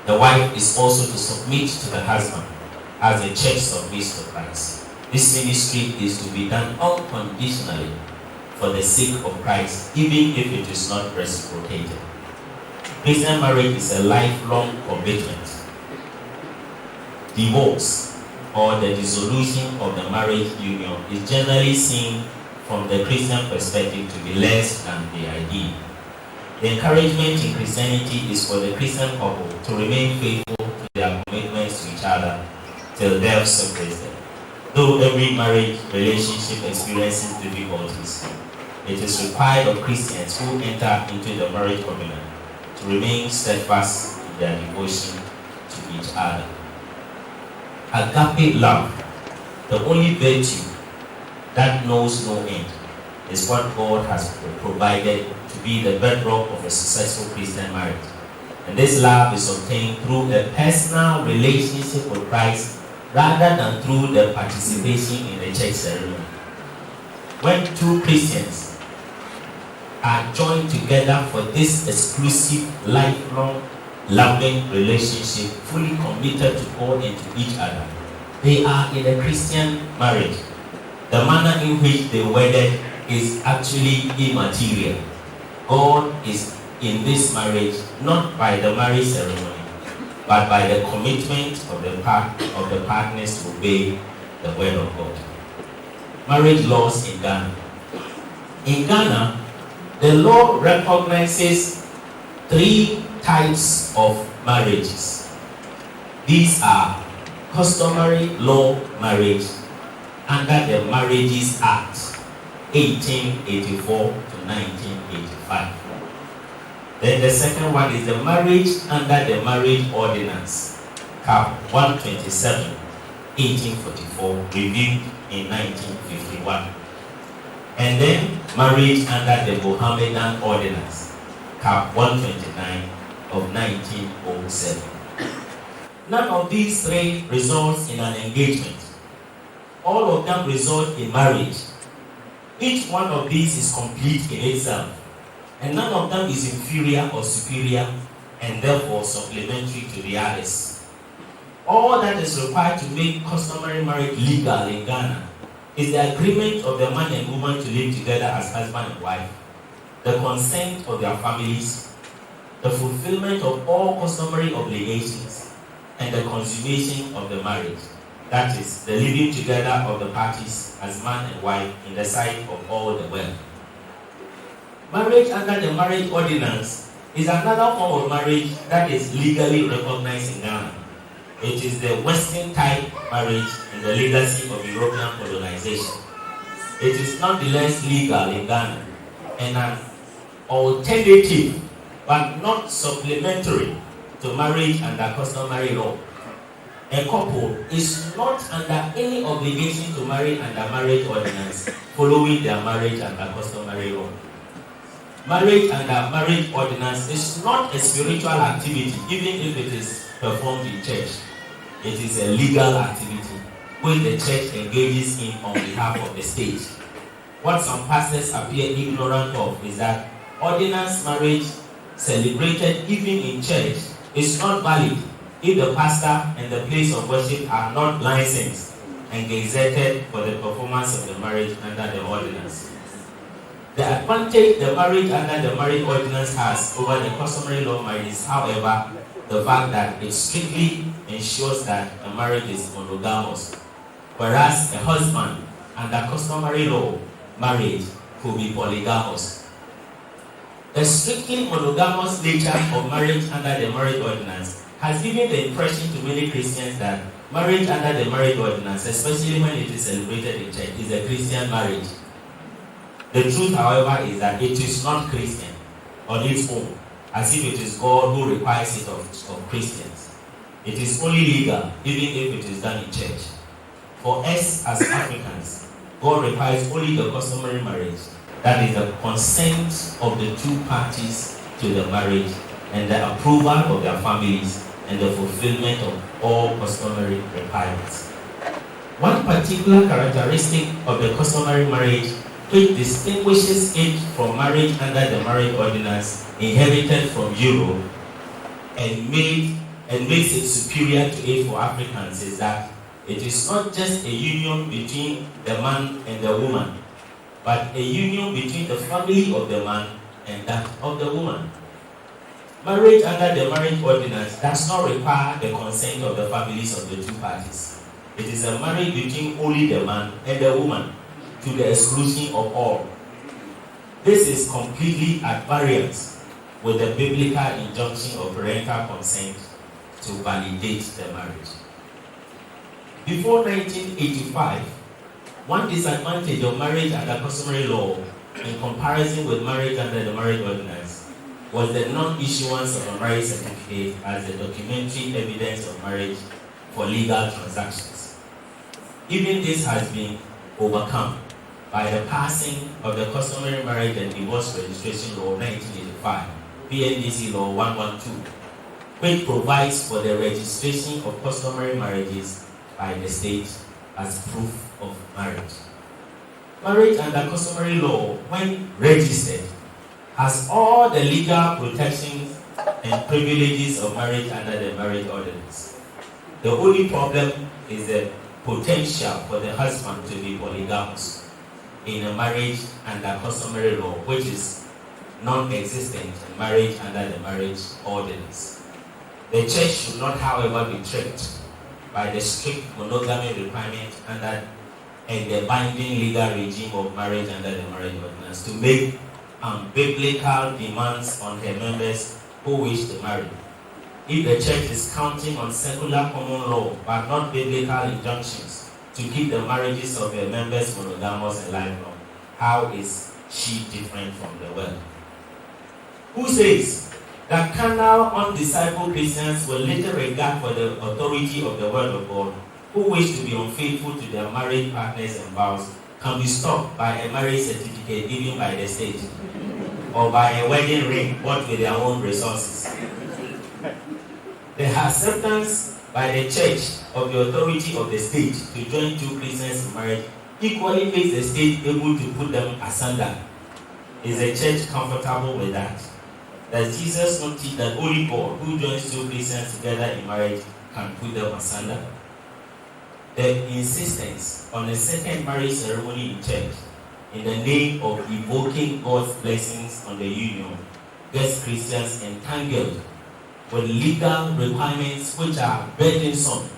The wife is also to submit to the husband as the church submits to Christ. This ministry is to be done unconditionally for the sake of Christ, even if it is not reciprocated. Christian marriage is a lifelong commitment. Divorce or the dissolution of the marriage union is generally seen from the Christian perspective to be less than the ideal. The encouragement in Christianity is for the Christian couple to remain faithful to their commitments to each other till death separates them. Though every marriage relationship experiences difficulties, it is required of Christians who enter into the marriage covenant to remain steadfast in their devotion to each other. Agape love, the only virtue that knows no end, is what God has provided to be the bedrock of a successful Christian marriage. And this love is obtained through a personal relationship with Christ rather than through the participation in the church ceremony. When two Christians are joined together for this exclusive, lifelong, loving relationship, fully committed to God and to each other, they are in a Christian marriage. The manner in which they wedded is actually immaterial. God is in this marriage not by the marriage ceremony, but by the commitment of the partners to obey the word of God. Marriage laws in Ghana. In Ghana, the law recognizes 3 types of marriages. These are customary law marriage under the Marriages Act 1884 to 1985. Then the second one is the marriage under the Marriage Ordinance, Cap 127, 1844, reviewed in 1951. And then marriage under the Mohammedan Ordinance, Cap 129 of 1907. None of these 3 results in an engagement. All of them result in marriage. Each one of these is complete in itself, and none of them is inferior or superior, and therefore supplementary to the others. All that is required to make customary marriage legal in Ghana is the agreement of the man and woman to live together as husband and wife, the consent of their families, the fulfillment of all customary obligations, and the consummation of the marriage. That is, the living together of the parties as man and wife in the sight of all the world. Marriage under the Marriage Ordinance is another form of marriage that is legally recognized in Ghana. It is the Western type marriage in the legacy of European colonization. It is nonetheless legal in Ghana and an alternative but not supplementary to marriage under customary law. A couple is not under any obligation to marry under Marriage Ordinance following their marriage under customary law. Marriage under Marriage Ordinance is not a spiritual activity, even if it is performed in church. It is a legal activity which the church engages in on behalf of the state. What some pastors appear ignorant of is that ordinance marriage celebrated even in church is not valid if the pastor and the place of worship are not licensed and gazetted for the performance of the marriage under the ordinance. The advantage the marriage under the Marriage Ordinance has over the customary law marriage is, however, the fact that it strictly ensures that a marriage is monogamous, whereas a husband under customary law marriage could be polygamous. The strictly monogamous nature of marriage under the Marriage Ordinance has given the impression to many Christians that marriage under the Marriage Ordinance, especially when it is celebrated in church, is a Christian marriage. The truth, however, is that it is not Christian on its own, as if it is God who requires it of Christians. It is only legal, even if it is done in church. For us as Africans, God requires only the customary marriage, that is the consent of the 2 parties to the marriage and the approval of their families and the fulfillment of all customary requirements. One particular characteristic of the customary marriage which distinguishes it from marriage under the Marriage Ordinance inherited from Europe and makes it superior to it for Africans is that it is not just a union between the man and the woman, but a union between the family of the man and that of the woman. Marriage under the Marriage Ordinance does not require the consent of the families of the 2 parties. It is a marriage between only the man and the woman, to the exclusion of all. This is completely at variance with the biblical injunction of parental consent to validate the marriage. Before 1985, one disadvantage of marriage under customary law in comparison with marriage under the Marriage Ordinance was the non-issuance of a marriage certificate as the documentary evidence of marriage for legal transactions. Even this has been overcome by the passing of the Customary Marriage and Divorce Registration Law 1985, PNDC Law 112, which provides for the registration of customary marriages by the state as proof of marriage. Marriage under customary law, when registered, has all the legal protections and privileges of marriage under the Marriage Ordinance. The only problem is the potential for the husband to be polygamous in a marriage under customary law, which is non-existent in marriage under the marriage ordinance. The church should not, however, be tricked by the strict monogamy requirement under the binding legal regime of marriage under the marriage ordinance to make biblical demands on her members who wish to marry. If the church is counting on secular common law but not biblical injunctions to keep the marriages of her members monogamous and lifelong, how is she different from the world? Who says that carnal, undiscipled Christians with little regard for the authority of the word of God, who wish to be unfaithful to their married partners and vows, can be stopped by a marriage certificate given by the state or by a wedding ring bought with their own resources? The acceptance by the church of the authority of the state to join two Christians in marriage equally makes the state able to put them asunder. Is the church comfortable with that? Does Jesus not teach that only God who joins two Christians together in marriage can put them asunder? The insistence on a second marriage ceremony in church in the name of evoking God's blessings on the union gets Christians entangled with legal requirements which are burdensome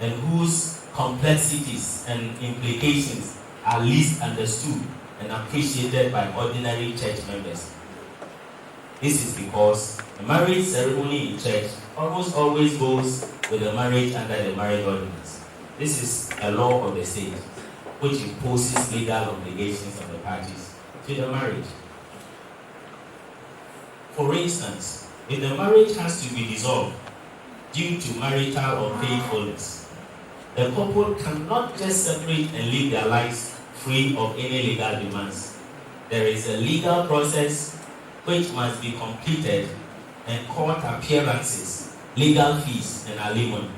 and whose complexities and implications are least understood and appreciated by ordinary church members. This is because a marriage ceremony in church almost always goes with the marriage under the marriage ordinance. This is a law of the state which imposes legal obligations on the parties to the marriage. For instance, if the marriage has to be dissolved due to marital unfaithfulness, the couple cannot just separate and live their lives free of any legal demands. There is a legal process which must be completed, and court appearances, legal fees, and alimony.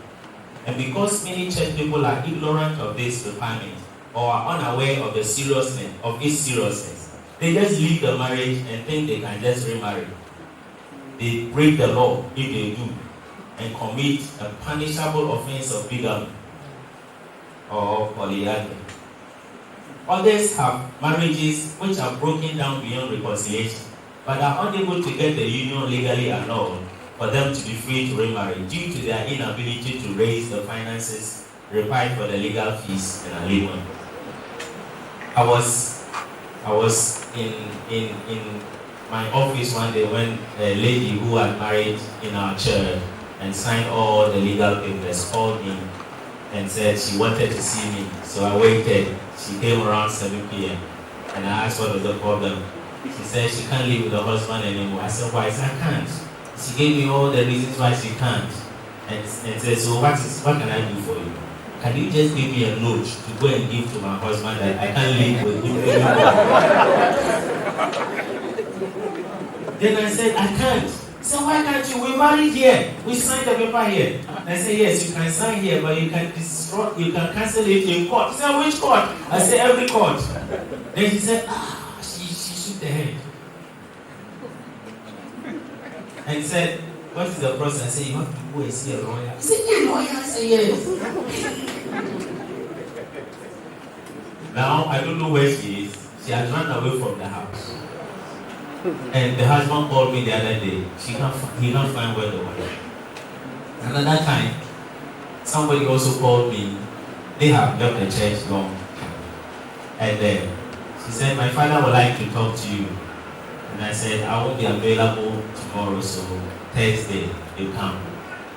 And because many church people are ignorant of this requirement or are unaware of the seriousness of its seriousness, they just leave the marriage and think they can just remarry. They break the law if they do and commit a punishable offense of bigamy or polyandry. Others have marriages which are broken down beyond reconciliation but are unable to get the union legally annulled for them to be free to remarry due to their inability to raise the finances required for the legal fees and alimony. I was in my office one day when a lady who had married in our church and signed all the legal papers called me and said she wanted to see me. So I waited. She came around 7 p.m. and I asked what was the problem. She said she can't live with her husband anymore. I said, why? She said, I can't. She gave me all the reasons why she can't. And said, so what can I do for you? Can you just give me a note to go and give to my husband that I can't live with him anymore? Then I said, I can't. So why can't you? We married here. We signed the paper here. I said, yes, you can sign here, but you can destroy, you can cancel it in court. She said, which court? I said, every court. Then she said, she shook the head. And said, what is the process? I said, you have to go and see a lawyer. He said, a lawyer? I said, yes. Now, I don't know where she is. She has run away from the house. And the husband called me the other day. He can't find where the wife. Another time, somebody also called me. They have left the church long. And she said, my father would like to talk to you. And I said, I won't be available tomorrow, so Thursday you come.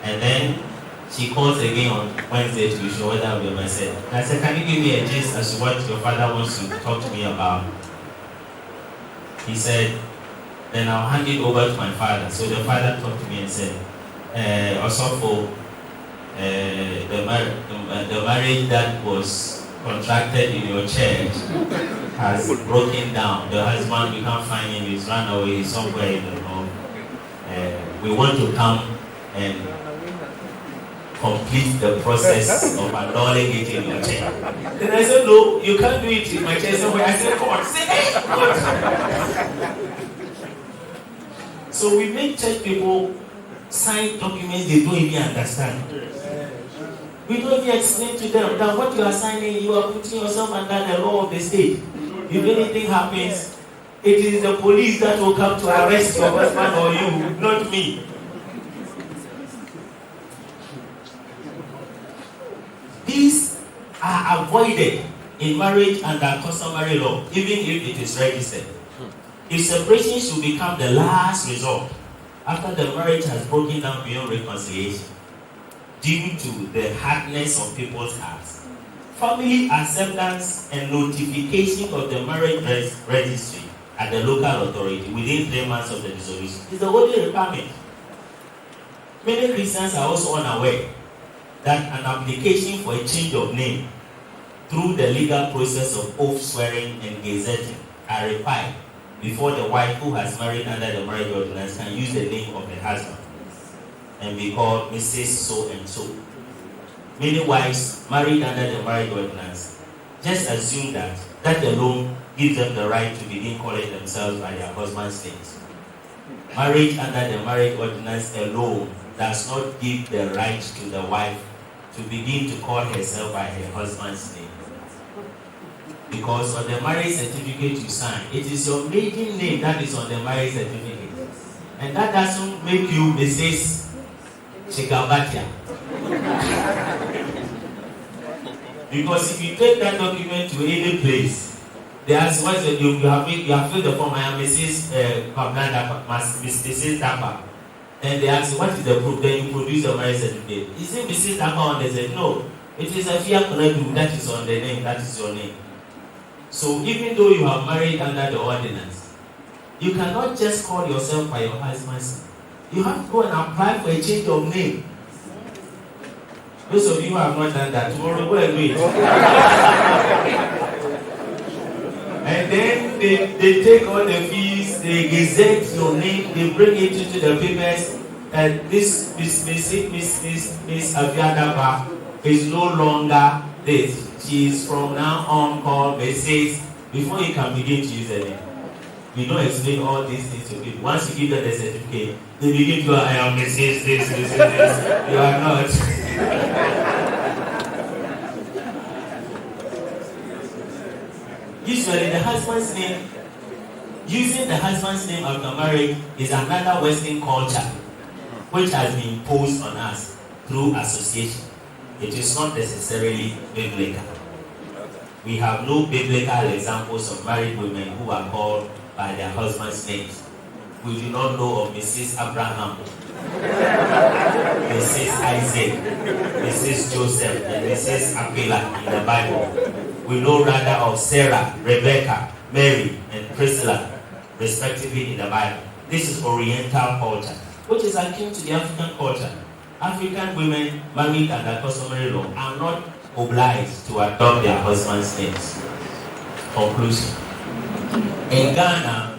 And then she calls again on Wednesday to be sure whether I'll be myself. And I said, can you give me a gist as to what your father wants to talk to me about? He said, then I'll hand it over to my father. So the father talked to me and said, Osofo, the marriage that was contracted in your church has broken down. The husband, we can't find him, he's run away, he's somewhere in the north. We want to come and complete the process of annulling it in your church. Then I said, no, you can't do it in my church somewhere. I said, God, say, hey, God. So we make church people sign documents they don't even understand. We don't even explain to them that what you are signing, you are putting yourself under the law of the state. If anything happens, it is the police that will come to arrest your husband or you, not me. These are avoided in marriage under customary law, even if it is registered. If separation should become the last resort after the marriage has broken down beyond reconciliation, due to the hardness of people's hearts, family acceptance and notification of the marriage registry at the local authority within 3 months of the dissolution is the only requirement. Many Christians are also unaware that an application for a change of name through the legal process of oath swearing and gazetting are required before the wife who has married under the marriage ordinance can use the name of the husband and be called Mrs. So and so. Many wives married under the marriage ordinance just assume that alone gives them the right to begin calling themselves by their husband's names. Marriage under the marriage ordinance alone does not give the right to the wife to begin to call herself by her husband's name. Because on the marriage certificate you sign, it is your maiden name that is on the marriage certificate. And that doesn't make you Mrs. Chigabatia. Because if you take that document to any place, they ask what you have filled the form. I am Mrs. Mrs. Dapa. And they ask what is the proof? Then you produce your marriage certificate. Is it Mrs. Dapa on the certificate? No. It is a Fia Konedu that is on the name, that is your name. So even though you have married under the ordinance, you cannot just call yourself by your husband's name. You have to go and apply for a change of name. Those of you who have not done that, tomorrow go and do it. And then they take all the fees, they gazette your name, they bring it into the papers, and this Miss Aviadaba is no longer this. She is from now on called Mrs. Before you can begin to use the name. We don't explain all these things to people. Once you give them the certificate, they begin to I am Mrs. this. You are not. Usually the husband's name, using the husband's name after marriage is another Western culture which has been imposed on us through association. It is not necessarily biblical. We have no biblical examples of married women who are called by their husband's names. We do not know of Mrs. Abraham, Mrs. Isaac, Mrs. Joseph, and Mrs. Aquila in the Bible. We know rather of Sarah, Rebecca, Mary, and Priscilla, respectively in the Bible. This is Oriental culture, which is akin to the African culture. African women married under customary law are not obliged to adopt their husband's names. Conclusion. In Ghana,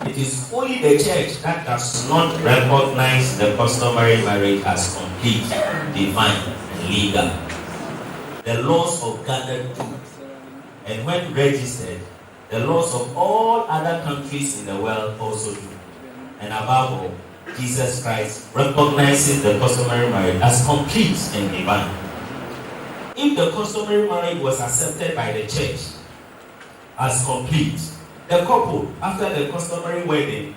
it is only the church that does not recognize the customary marriage as complete, divine, and legal. The laws of Ghana do. And when registered, the laws of all other countries in the world also do. And above all, Jesus Christ recognizes the customary marriage as complete and divine. If the customary marriage was accepted by the church as complete, the couple, after the customary wedding,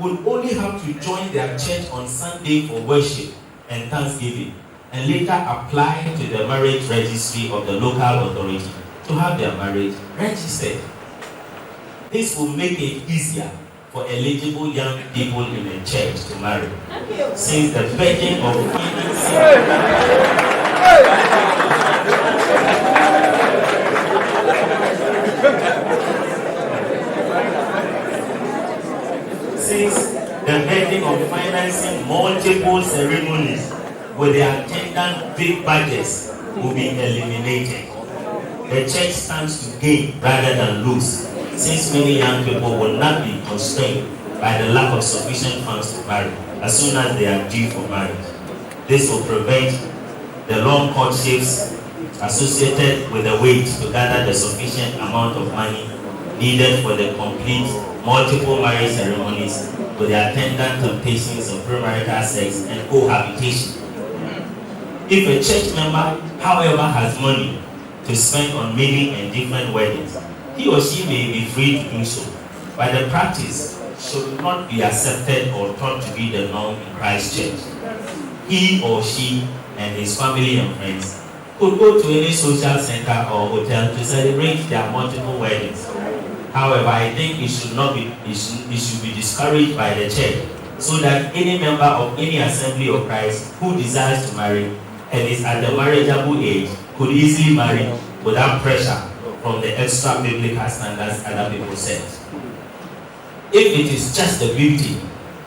would only have to join their church on Sunday for worship and thanksgiving, and later apply to the marriage registry of the local authority to have their marriage registered. This will make it easier for eligible young people in the church to marry, since the burden of financing multiple ceremonies with the attendant big budgets will be eliminated. The church stands to gain rather than lose, since many young people will not be constrained by the lack of sufficient funds to marry as soon as they are due for marriage. This will prevent the long courtships associated with the wait to gather the sufficient amount of money needed for the complete multiple marriage ceremonies with the attendant temptations of premarital sex and cohabitation. If a church member, however, has money to spend on many and different weddings, he or she may be free to do so, but the practice should not be accepted or thought to be the norm in Christ's church. He or she and his family and friends could go to any social center or hotel to celebrate their multiple weddings. However, I think it should be discouraged by the church, so that any member of any assembly of Christ who desires to marry and is at the marriageable age could easily marry without pressure from the extra biblical standards other people set. If it is just the beauty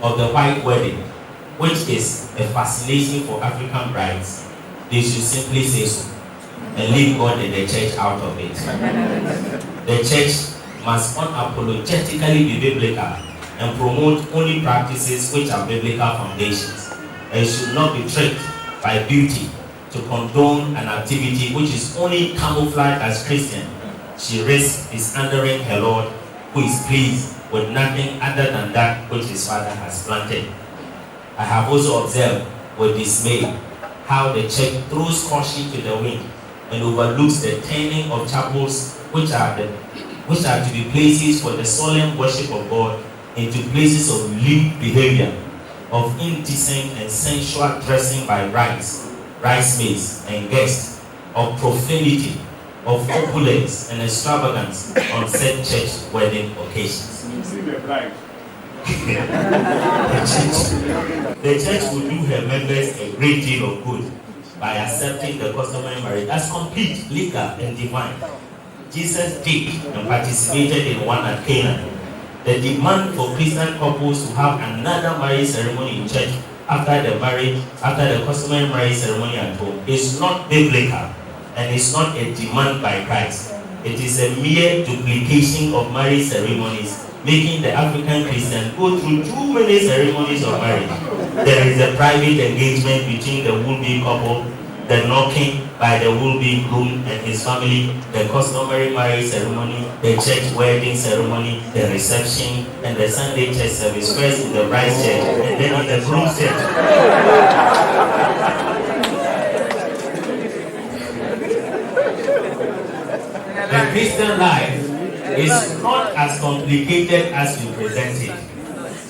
of the white wedding, which is a fascination for African brides, they should simply say so and leave God and the church out of it. The church must unapologetically be biblical and promote only practices which are biblical foundations, and should not be tricked by beauty to condone an activity which is only camouflaged as Christian. She risks dishonoring her Lord, who is pleased with nothing other than that which his Father has planted. I have also observed with dismay how the church throws caution to the wind and overlooks the turning of chapels which are to be places for the solemn worship of God into places of lewd behavior, of indecent and sensual dressing by bridesmaids and guests, of profanity, of opulence and extravagance on said church wedding occasions. The church will do her members a great deal of good by accepting the customary marriage as complete, legal, and divine. Jesus did and participated in one at Cana. The demand for Christian couples to have another marriage ceremony in church after the customary marriage ceremony at home is not biblical and is not a demand by Christ. It is a mere duplication of marriage ceremonies, making the African Christian go through too many ceremonies of marriage. There is a private engagement between the would-be couple, the knocking by the will-be groom and his family, the customary marriage ceremony, the church wedding ceremony, the reception, and the Sunday church service, first in the bride's church and then in the groom's church. The Christian life is not as complicated as we present it.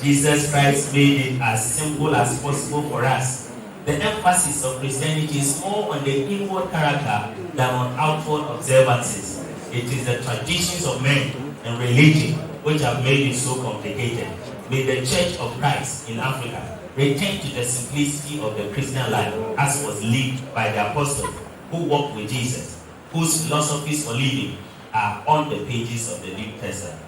Jesus Christ made it as simple as possible for us. The emphasis of Christianity is more on the inward character than on outward observances. It is the traditions of men and religion which have made it so complicated. May the Church of Christ in Africa return to the simplicity of the Christian life as was lived by the apostles who walked with Jesus, whose philosophies for living are on the pages of the New Testament.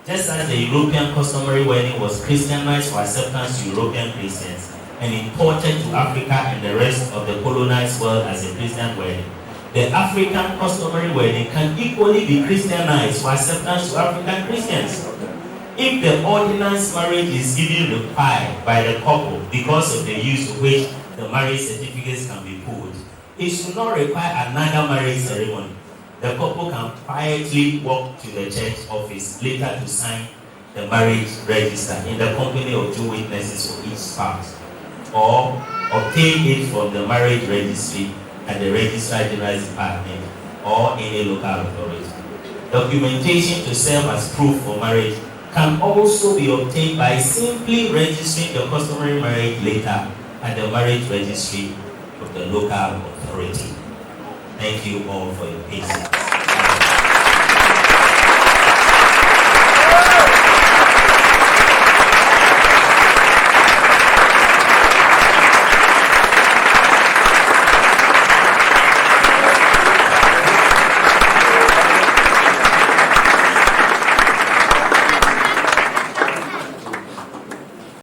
Just as the European customary wedding was Christianized for acceptance to European Christians and imported to Africa and the rest of the colonized world as a Christian wedding, the African customary wedding can equally be Christianized for acceptance to African Christians. If the ordinance marriage is even required by the couple because of the use of which the marriage certificates can be pulled, it should not require another marriage ceremony. The couple can quietly walk to the church office later to sign the marriage register in the company of 2 witnesses for each spouse, or obtain it from the marriage registry at the Registrar General's Department or any local authority. Documentation to serve as proof for marriage can also be obtained by simply registering the customary marriage later at the marriage registry of the local authority. Thank you all for your patience.